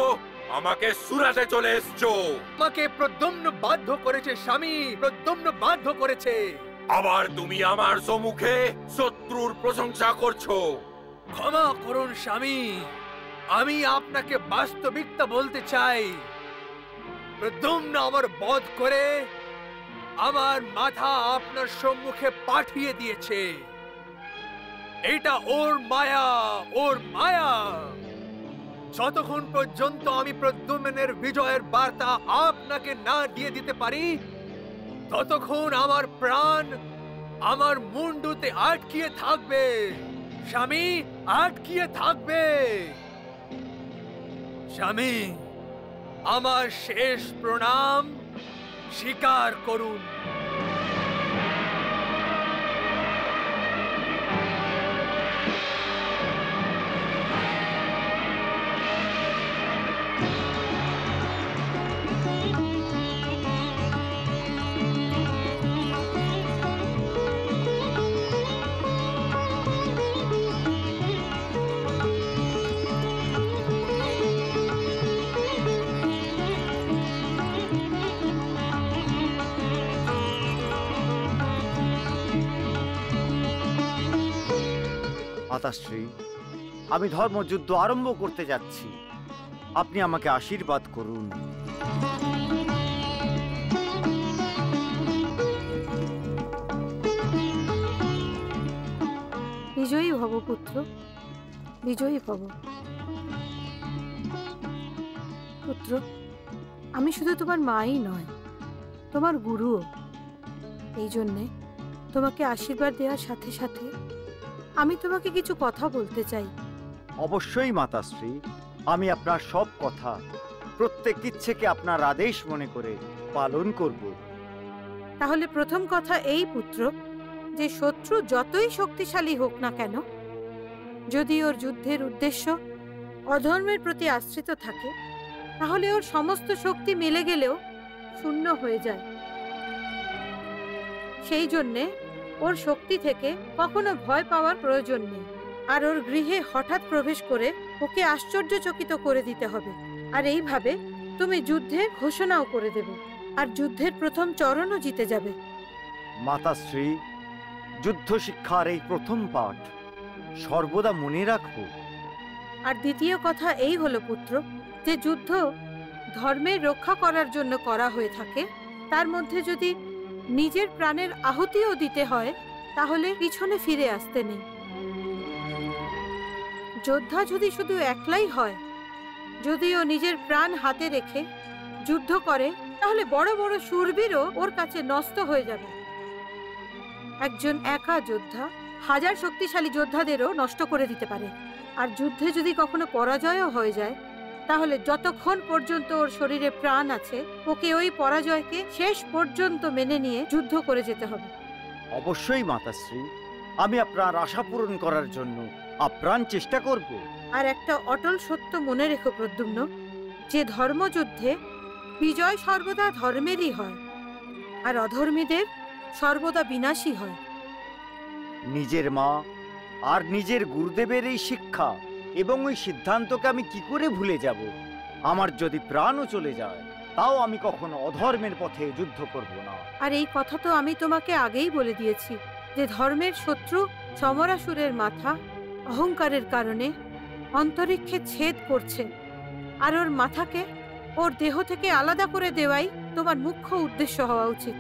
আমাকে শোনাতে চলে এসছো। আমাকে প্রদ্যুম্ন বাধ্য করেছে স্বামী, প্রদ্যুম্ন বাধ্য করেছে। আবার তুমি আমার সম্মুখে শত্রুর প্রশংসা করছো। ক্ষমা করুন স্বামী, আমি আপনাকে বাস্তবিকতা বলতে চাই। প্রদ্যুম্ন আমার বধ করে আমার মাথা আপনার সম্মুখে পাঠিয়ে দিয়েছে। এটা ওর মায়া, ওর মায়া। যতক্ষণ পর্যন্ত আমি প্রদ্যুম্নের বিজয়ের বার্তা আপনাকে না দিয়ে দিতে পারি, ততক্ষণ আমার প্রাণ আমার মুন্ডুতে আটকিয়ে থাকবে। স্বামী, আটকিয়ে থাকবে। স্বামী, আমার শেষ প্রণাম স্বীকার করুন। মাতাশ্রী, আমি ধর্মযুদ্ধ আরম্ভ করতে যাচ্ছি, আপনি আমাকে আশীর্বাদ করুন। বিজয়ী ভব পুত্র, বিজয়ী ভব। পুত্র, আমি শুধু তোমার মাই নয়, তোমার গুরুও। এই জন্যে তোমাকে আশীর্বাদ দেওয়ার সাথে সাথে আমি তোমাকে কিছু কথা বলতে চাই। অবশ্যই মাতাশ্রী, আমি আপনার সব কথা, প্রত্যেক ইচ্ছেকে আপনার আদেশ মনে করে পালন করব। তাহলে প্রথম কথা এই পুত্র, যে শত্রু যতই শক্তিশালী হোক না কেন, যদি ওর যুদ্ধের উদ্দেশ্য অধর্মের প্রতি আশ্রিত থাকে, তাহলে ওর সমস্ত শক্তি মিলে গেলেও শূন্য হয়ে যায়। সেই জন্যে ওর শক্তি থেকে কখনো ভয় পাওয়ার প্রয়োজন নেই। আর ওর গৃহে হঠাৎ প্রবেশ করে ওকে আশ্চর্যচকিত করে দিতে হবে। আর এইভাবে তুমি যুদ্ধের ঘোষণাও করে দেবে, আর যুদ্ধের প্রথম চরণও জিতে যাবে। মাতাশ্রী, যুদ্ধ শিক্ষার এই প্রথম পাঠ সর্বদা মনে রাখবো। আর দ্বিতীয় কথা এই হলো পুত্র, যে যুদ্ধ ধর্মের রক্ষা করার জন্য করা হয়ে থাকে, তার মধ্যে যদি নিজের প্রাণের আহুতিও দিতে হয়, তাহলে পিছনে ফিরে আসতে নেই। যোদ্ধা যদি শুধু একলাই হয়, যদি ও নিজের প্রাণ হাতে রেখে যুদ্ধ করে, তাহলে বড় বড় শূরবীরও ওর কাছে নষ্ট হয়ে যাবে। একজন একা যোদ্ধা হাজার শক্তিশালী যোদ্ধাদেরও নষ্ট করে দিতে পারে। আর যুদ্ধে যদি কখনো পরাজয়ও হয়ে যায়, তাহলে যতক্ষণ পর্যন্ত ওর শরীরে প্রাণ আছে, ওকে ওই পরাজয়কে শেষ পর্যন্ত মেনে নিয়ে যুদ্ধ করে যেতে হবে। অবশ্যই মাতাশ্রী, আমি আপনার আশা পূরণ করার জন্য আপ্রাণ চেষ্টা করব। আর একটা অটল সত্য মনে রেখো প্রদ্যুম্ন, যে ধর্মযুদ্ধে বিজয় সর্বদা ধর্মেরই হয়, আর অধর্মীদের সর্বদা বিনাশী হয়। নিজের মা আর নিজের গুরুদেবের এই শিক্ষা এবং ওই সিদ্ধান্তকে আমি কি করে ভুলে যাব? আমার যদি প্রাণও চলে যায়, তাও আমি কখনো অধর্মের পথে যুদ্ধ করব না। আর এই কথা তো আমি তোমাকে আগেই বলে দিয়েছি, যে ধর্মের শত্রু সমরাসুরের মাথা অহংকারের কারণে অন্তরিক্ষে ছেদ করছে, আর ওর মাথাকে ওর দেহ থেকে আলাদা করে দেওয়াই তোমার মুখ্য উদ্দেশ্য হওয়া উচিত।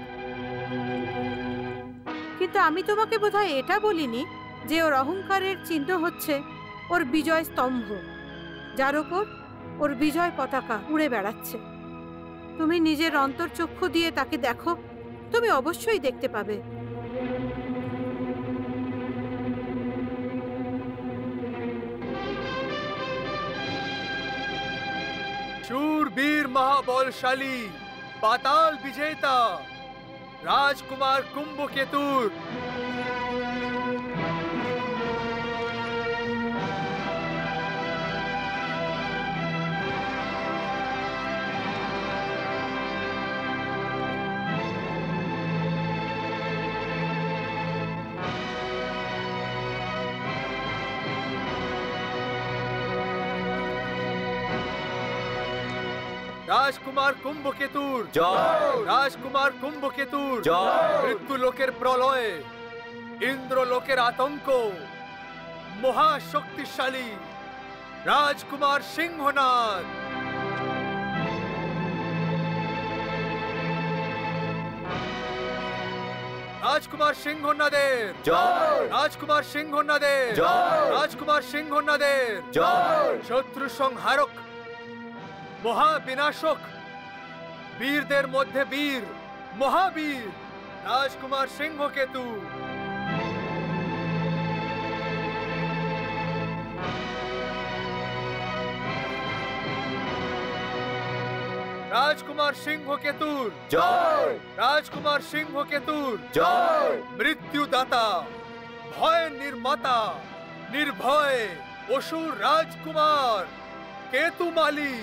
কিন্তু আমি তোমাকে বোধহয় এটা বলিনি যে ওর অহংকারের চিহ্ন হচ্ছে ওর বিজয় স্তম্ভ, যার ওপর ওর বিজয় পতাকা উড়ে বেড়াচ্ছে। তুমি নিজের অন্তর্চক্ষু দিয়ে তাকে দেখো, তুমি অবশ্যই দেখতে পাবে। शूरवीर महाबलशाली पाताल विजेता राजकुमार कुंभकेतुर राजकुमार कुंभकेतुर जय। राजकुमार कुंभकेतुर जय। मृत्यु लोकेर प्रलय, इंद्र लोकेर आतंक, महाशक्तिशाली राजकुमार सिंहनाद। राजकुमार सिंहनादेर जय। राजकुमार सिंहनादेर जय। राजकुमार सिंहनादेर जय। शत्रु संहारक, মহাবিনাশক, বীরদের মধ্যে বীর, মহাবীর রাজকুমার সিংহকেতু। রাজকুমার সিংহকেতুর জয়। রাজকুমার সিংহকেতুর জয়। মৃত্যুদাতা, ভয় নির্মাতা, নির্ভয় অসুর রাজকুমার কেতুমালী।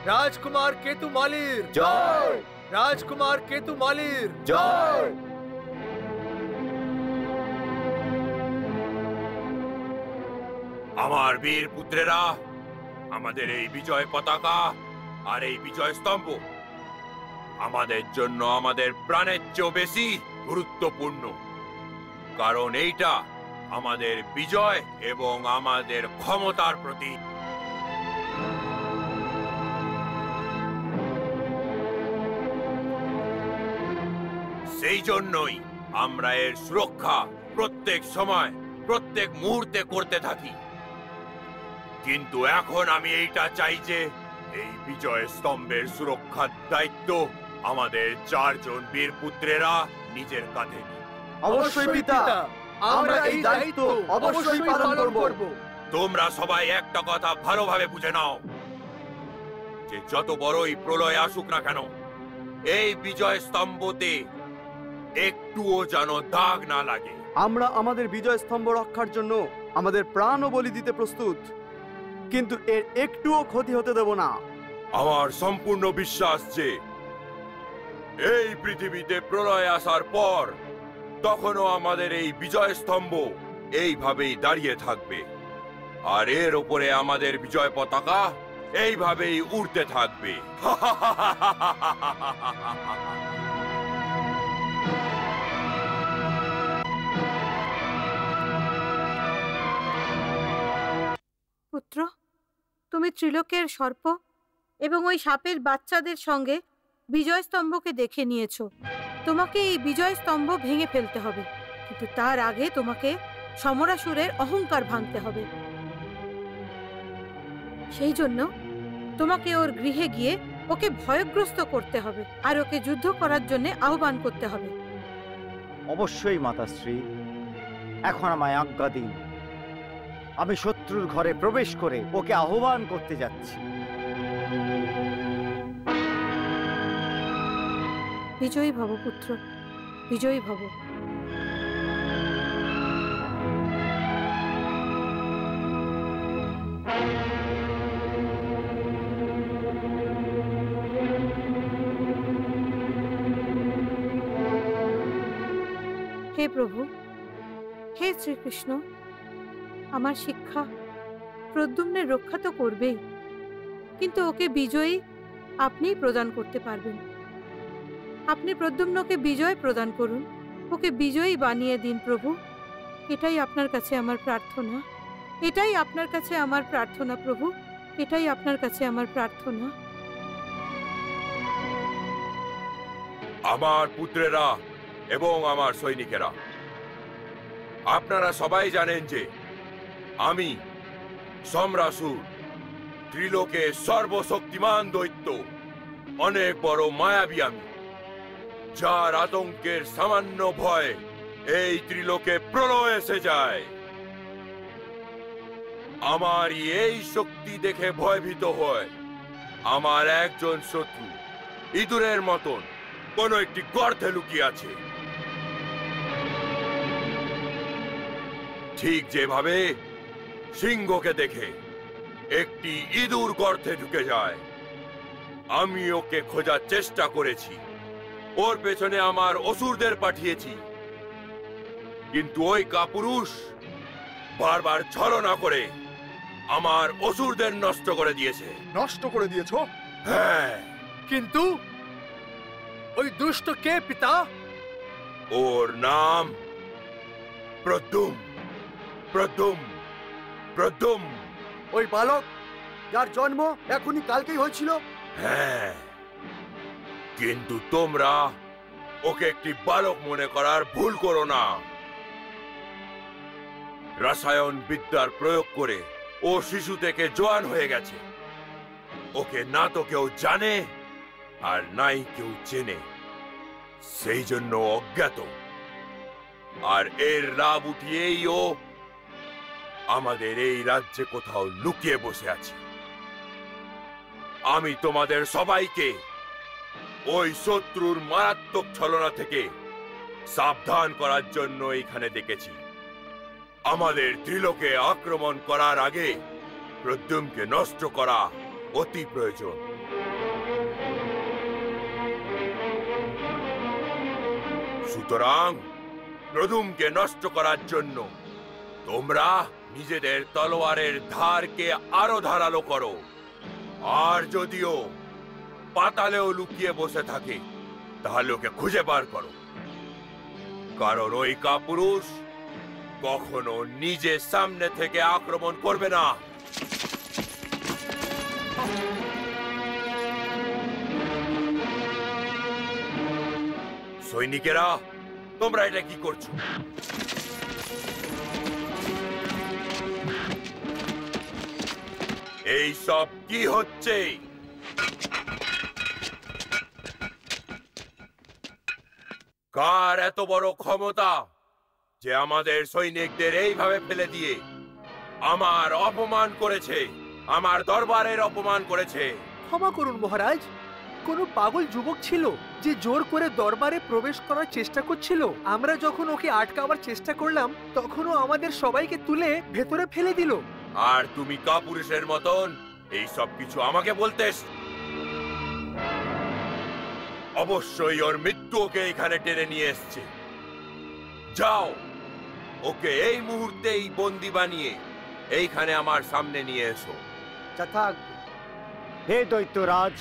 राजकुमार केतुमालीर जय। राजकुमार केतुमालीर जय। আমার বীর পুত্রেরা, আমাদের এই বিজয় পতাকা আর এই বিজয় স্তম্ভ আমাদের জন্য আমাদের প্রাণের চেয়েও বেশি গুরুত্বপূর্ণ, কারণ এইটা আমাদের বিজয় এবং আমাদের ক্ষমতার প্রতীক। সেই জন্যই আমরা এর সুরক্ষা প্রত্যেক সময় প্রত্যেক মুহূর্তে করতে থাকি। কিন্তু এখন আমি এইটা চাই যে এই বিজয় স্তম্ভের সুরক্ষার দায়িত্ব আমাদের 4 জন বীর পুত্রেরা নিজের কাঁধে নিন। অবশ্যই পিতা, আমরা এই দায়িত্ব অবশ্যই পালন করব। তোমরা সবাই একটা কথা ভালোভাবে বুঝে নাও, যে যত বড়ই প্রলয় আসুক না কেন, এই বিজয় স্তম্ভতে একটুও যেন দাগ না লাগে। আমরা আমাদের বিজয় স্তম্ভ রক্ষার জন্য আমাদের প্রাণও বলি দিতে প্রস্তুত, কিন্তু এর একটুও ক্ষতি হতে দেব না। আমার সম্পূর্ণ বিশ্বাস যে এই পৃথিবীতে প্রলয় আসার পর তখনও আমাদের এই বিজয় স্তম্ভ এইভাবেই দাঁড়িয়ে থাকবে, আর এর উপরে আমাদের বিজয় পতাকা এইভাবেই উড়তে থাকবে। পুত্র, তুমি ত্রিলোকের সর্প এবং ওই সাপের বাচ্চাদের সঙ্গে বিজয় স্তম্ভকে দেখে নিয়েছো। তোমাকে এই বিজয় স্তম্ভ ভেঙে ফেলতে হবে, কিন্তু তার আগে তোমাকে সমরাসুরের অহংকার ভাঙতে হবে। সেই জন্য তোমাকে ওর গৃহে গিয়ে ওকে ভয়গ্রস্ত করতে হবে আর ওকে যুদ্ধ করার জন্য আহ্বান করতে হবে। অবশ্যই মাতাশ্রী, এখন আমায় আজ্ঞা দিন। আমি শত্রুর ঘরে প্রবেশ করে ওকে আহ্বান করতে যাচ্ছি। বিজয়ী ভব পুত্র, বিজয়ী ভব। হে প্রভু, হে শ্রীকৃষ্ণ, আমার শিক্ষা প্রদ্যুম্নের রক্ষা তো করবেই, কিন্তু ওকে বিজয়ী আপনিই প্রদান করতে পারবেন। আপনি প্রদ্যুম্নকে বিজয় প্রদান করুন, ওকে বিজয়ী বানিয়ে দিন প্রভু। এটাই আপনার কাছে আমার প্রার্থনা, এটাই আপনার কাছে আমার প্রার্থনা প্রভু, এটাই আপনার কাছে আমার প্রার্থনা। আমার পুত্রেরা এবং আমার সৈনিকেরা, আপনারা সবাই জানেন যে আমি সম্রাসুর, ত্রিলোকে সর্বশক্তিমান দৈত্য, অনেক বড় মায়াবী আমি, যার আতঙ্কের সামান্য ভয় এই ত্রিলোকে প্রলয় এসে যায়। আমার এই শক্তি দেখে ভয়ভীত হয় আমার একজন শত্রু ইঁদুরের মতন কোন একটি গর্তে লুকিয়ে আছে। ঠিক যেভাবে সিংহকে দেখে একটি ইঁদুর গর্তে ঢুকে যায়, আমি ওকে খোঁজার চেষ্টা করেছি, ওর পেছনে আমার অসুরদের পাঠিয়েছি, কিন্তু ওই কাপুরুষ বারবার ছলনা করে আমার অসুরদের নষ্ট করে দিয়েছে। নষ্ট করে দিয়েছো? হ্যাঁ। কিন্তু ওই দুষ্ট কে পিতা? ওর নাম প্রদ্যুম। প্রদ্যুম, প্রদ্যুম। ওই বালক যার জন্ম এখনই কালকেই হয়েছিল? হ্যাঁ, কিন্তু তোমরা ওকে একটি বালক মনে করার ভুল করো না। রসায়ন বিদ্যার প্রয়োগ করে ও শিশু থেকে জোয়ান হয়ে গেছে। ওকে না তো কেউ জানে আর নাই কেউ চেনে, সেই জন্য অজ্ঞাত। আর এর লাভ উঠিয়েই ও আমাদের এই রাজ্যে কোথাও লুকিয়ে বসে আছে। আমি তোমাদের সবাইকে ওই শত্রুর মারাত্মক ছলনা থেকে সাবধান করার জন্য এখানে ডেকেছি। আমাদের ত্রিলোকে আক্রমণ করার আগে প্রদ্যুম্নকে নষ্ট করা অতি প্রয়োজন। সুতরাং প্রদ্যুম্নকে নষ্ট করার জন্য তোমরা নিজেদের তলোয়ারের ধারকে আরো ধারালো করো, আর যদিও পাতালেও লুকিয়ে বসে থাকে তাহলে ওকে খুঁজে বার করো, কারণ ওই কাপুরুষ কখনো নিজের সামনে থেকে আক্রমণ করবে না। সৈনিকেরা, তোমরা এটা কি করছো? এই সব কি হচ্ছে? কার এত বড় ক্ষমতা যে আমাদের সৈনিকদের এইভাবে ফেলে দিয়ে আমার অপমান করেছে, আমার দরবারের অপমান করেছে? ক্ষমা করুন মহারাজ, কোনো পাগল যুবক ছিল যে জোর করে দরবারে প্রবেশ করার চেষ্টা করছিল। আমরা যখন ওকে আটকাবার চেষ্টা করলাম তখনও আমাদের সবাইকে তুলে ভেতরে ফেলে দিল। আর তুমি কাপুরুষের মতন এই সব কিছু আমাকে বলতেস? অবশ্যই ওর মৃত্যু ওকে এখানে টেনে নিয়ে এসছে। যাও, ওকে এই মুহূর্তেই বন্দি বানিয়ে এইখানে আমার সামনে নিয়ে এসো। যথাজ্ঞা। হে দৈত্যরাজ,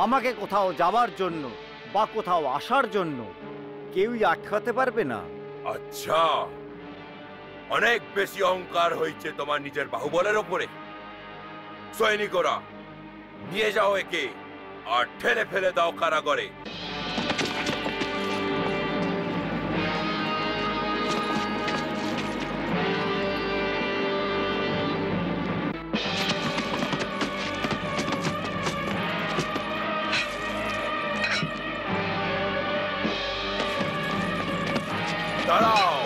আমাকে কোথাও যাবার জন্য বা কোথাও আসার জন্য কেউই আটকাতে পারবে না। আচ্ছা, অনেক বেশি অহংকার হয়েছে তোমার নিজের বাহুবলের ওপরে। সৈনিকরা, নিয়ে যাও একে আর ঠেলে ফেলে দাও কারাগারে। দাঁড়াও।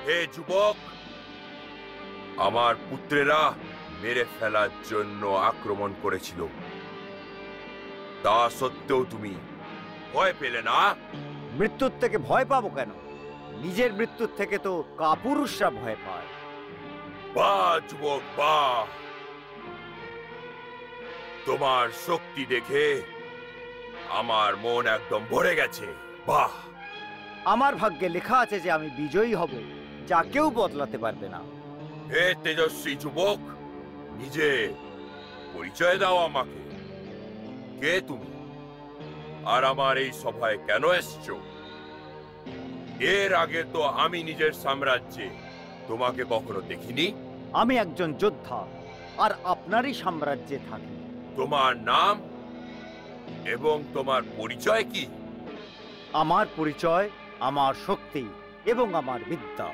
হে যুবক, আমার পুত্রেরা মেরে ফেলার জন্য আক্রমণ করেছিল, তা সত্ত্বেও তুমি ভয় পেলে না? মৃত্যুর থেকে ভয় পাবো কেন? নিজের মৃত্যুর থেকে তো কাপুরুষরা ভয় পায়। বাহ যুবক, বাহ! তোমার শক্তি দেখে আমার মন একদম ভরে গেছে। বাহ! আমার ভাগ্যে লেখা আছে যে আমি বিজয়ী হব, যা কেউ বদলাতে পারবে না। হে তেজস্বী যুবক, নিজে পরিচয় দাও আমাকে। কে তুমি, আর আমার এই সভায় কেন এসছো? এর আগে তো আমি নিজের সাম্রাজ্যে তোমাকে কখনো দেখিনি। আমি একজন যোদ্ধা আর আপনারই সাম্রাজ্যে থাকি। তোমার নাম এবং তোমার পরিচয় কি? আমার পরিচয় আমার শক্তি এবং আমার বিদ্যা।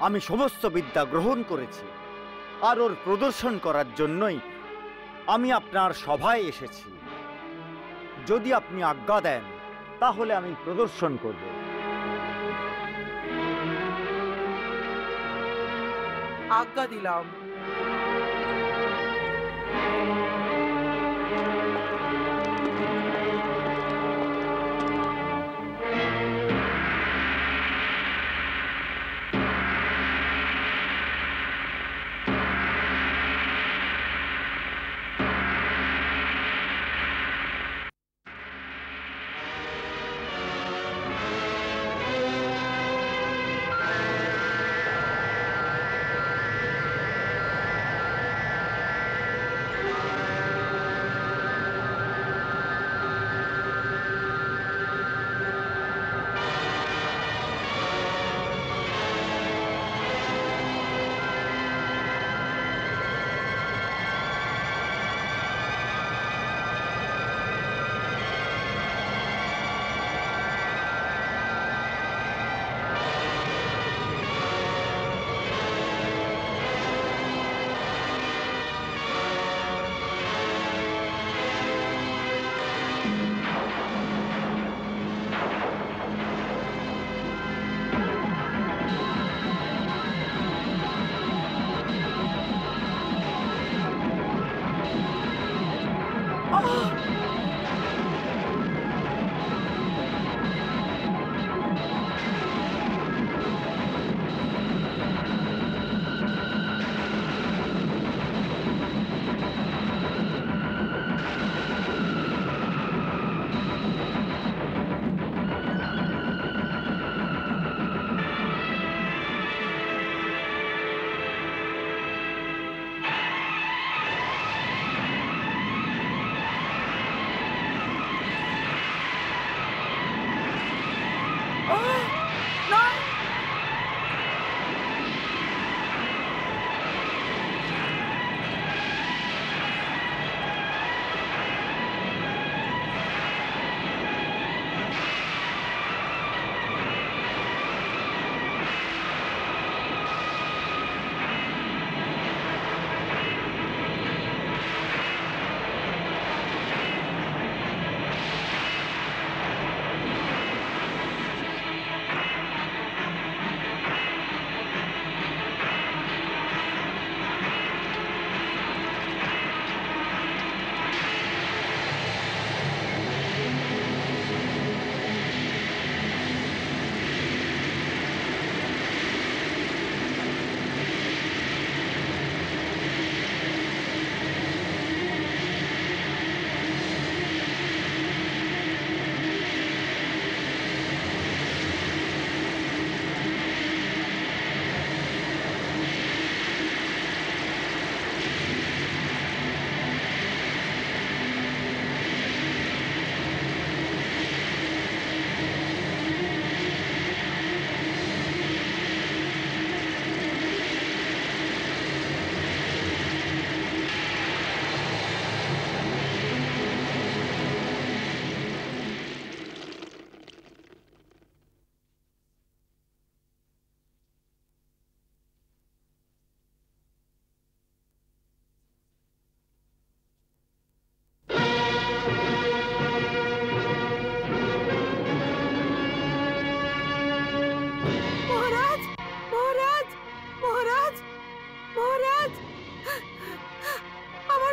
আমি সমস্ত বিদ্যা গ্রহণ করেছি, আর ওর প্রদর্শন করার জন্যই আমি আপনার সভায় এসেছি। যদি আপনি আজ্ঞা দেন তাহলে আমি প্রদর্শন করব। আজ্ঞা দিলাম।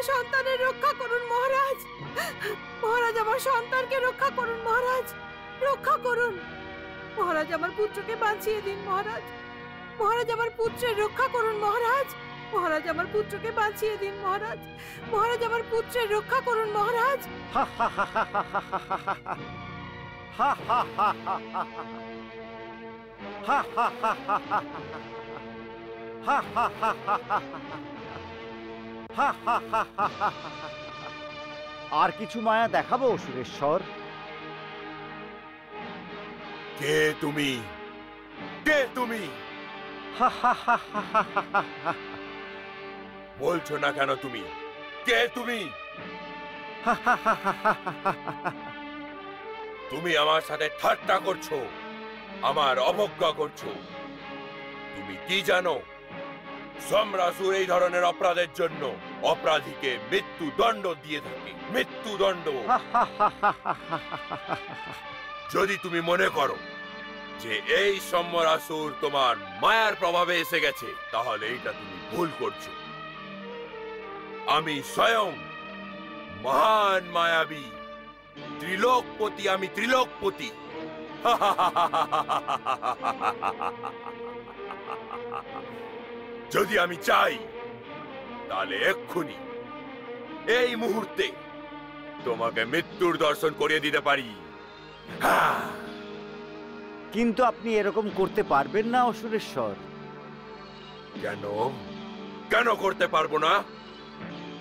সন্তানের রক্ষা করুন মহারাজ। মহারাজ আমার সন্তানকে রক্ষা করুন মহারাজ, রক্ষা করুন মহারাজ। আমার পুত্রকে বাঁচিয়ে দিন মহারাজ। মহারাজ আমার পুত্রের রক্ষা করুন মহারাজ। মহারাজ আমার পুত্রকে বাঁচিয়ে দিন মহারাজ। মহারাজ আমার পুত্রের রক্ষা করুন মহারাজ। আর কিছু মায়া দেখাবো সুরেশ্বর? কে তুমি? কে তুমি? বলছো না কেন তুমি? কে তুমি? তুমি আমার সাথে ঠাট্টা করছো, আমার অবজ্ঞা করছো। তুমি কি জানো? সম্রাসুর এই ধরনের অপরাধের জন্য অপরাধীকে মৃত্যুদণ্ড দিয়ে থাকে, মৃত্যুদণ্ড। যদি তুমি মনে করো যে এই সম্রাসুর তোমার মায়ার প্রভাবে এসে গেছে, তাহলে এটা তুমি ভুল করছো। আমি স্বয়ং মহান মায়াবী, ত্রিলোকপতি। আমি ত্রিলোকপতি। যদি আমি চাই তাহলে এক্ষুনি এই মুহূর্তে তোমাকে মৃত্যুর দর্শন করিয়ে দিতে পারি। কিন্তু আপনি এরকম করতে পারবেন না অসুরেশ্বর। কেন? কেন করতে পারবো না?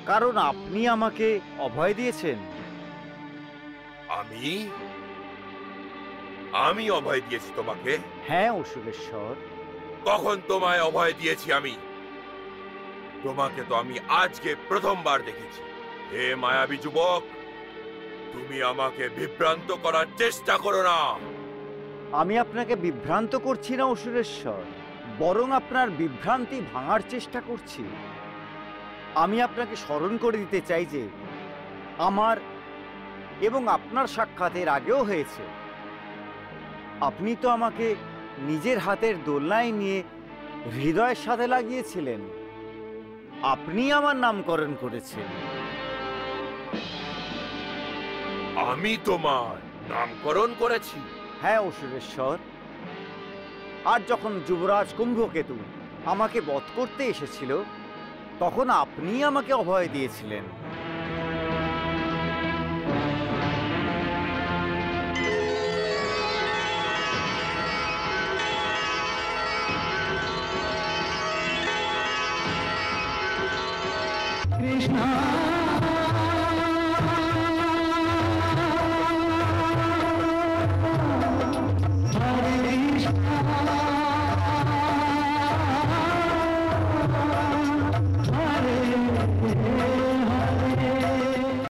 কারণ আপনি আমাকে অভয় দিয়েছেন। আমি অভয় দিয়েছি তোমাকে? হ্যাঁ অসুরেশ্বর। কখন তোমায় অভয় দিয়েছি আমি? তোমাকে তো আমি আজকে প্রথমবার দেখেছি। হে মায়াবী যুবক, তুমি আমাকে বিভ্রান্ত করার চেষ্টা করো না। আমি আপনাকে বিভ্রান্ত করছি না অসুরেশ্বর, বরং আপনার বিভ্রান্তি ভাঙার চেষ্টা করছি। আমি আপনাকে স্মরণ করে দিতে চাই যে আমার এবং আপনার সাক্ষাৎ এর আগেও হয়েছে। আপনি তো আমাকে নিজের হাতের দোলনায় নিয়ে হৃদয়ের সাথে লাগিয়েছিলেন। আপনি আমার নামকরণ করেছেন। আমি তোমার নামকরণ করেছি? হ্যাঁ অসুরেশ্বর। আর যখন যুবরাজ কুম্ভকেতু আমাকে বধ করতে এসেছিল, তখন আপনি আমাকে অভয় দিয়েছিলেন। কৃষ্ণ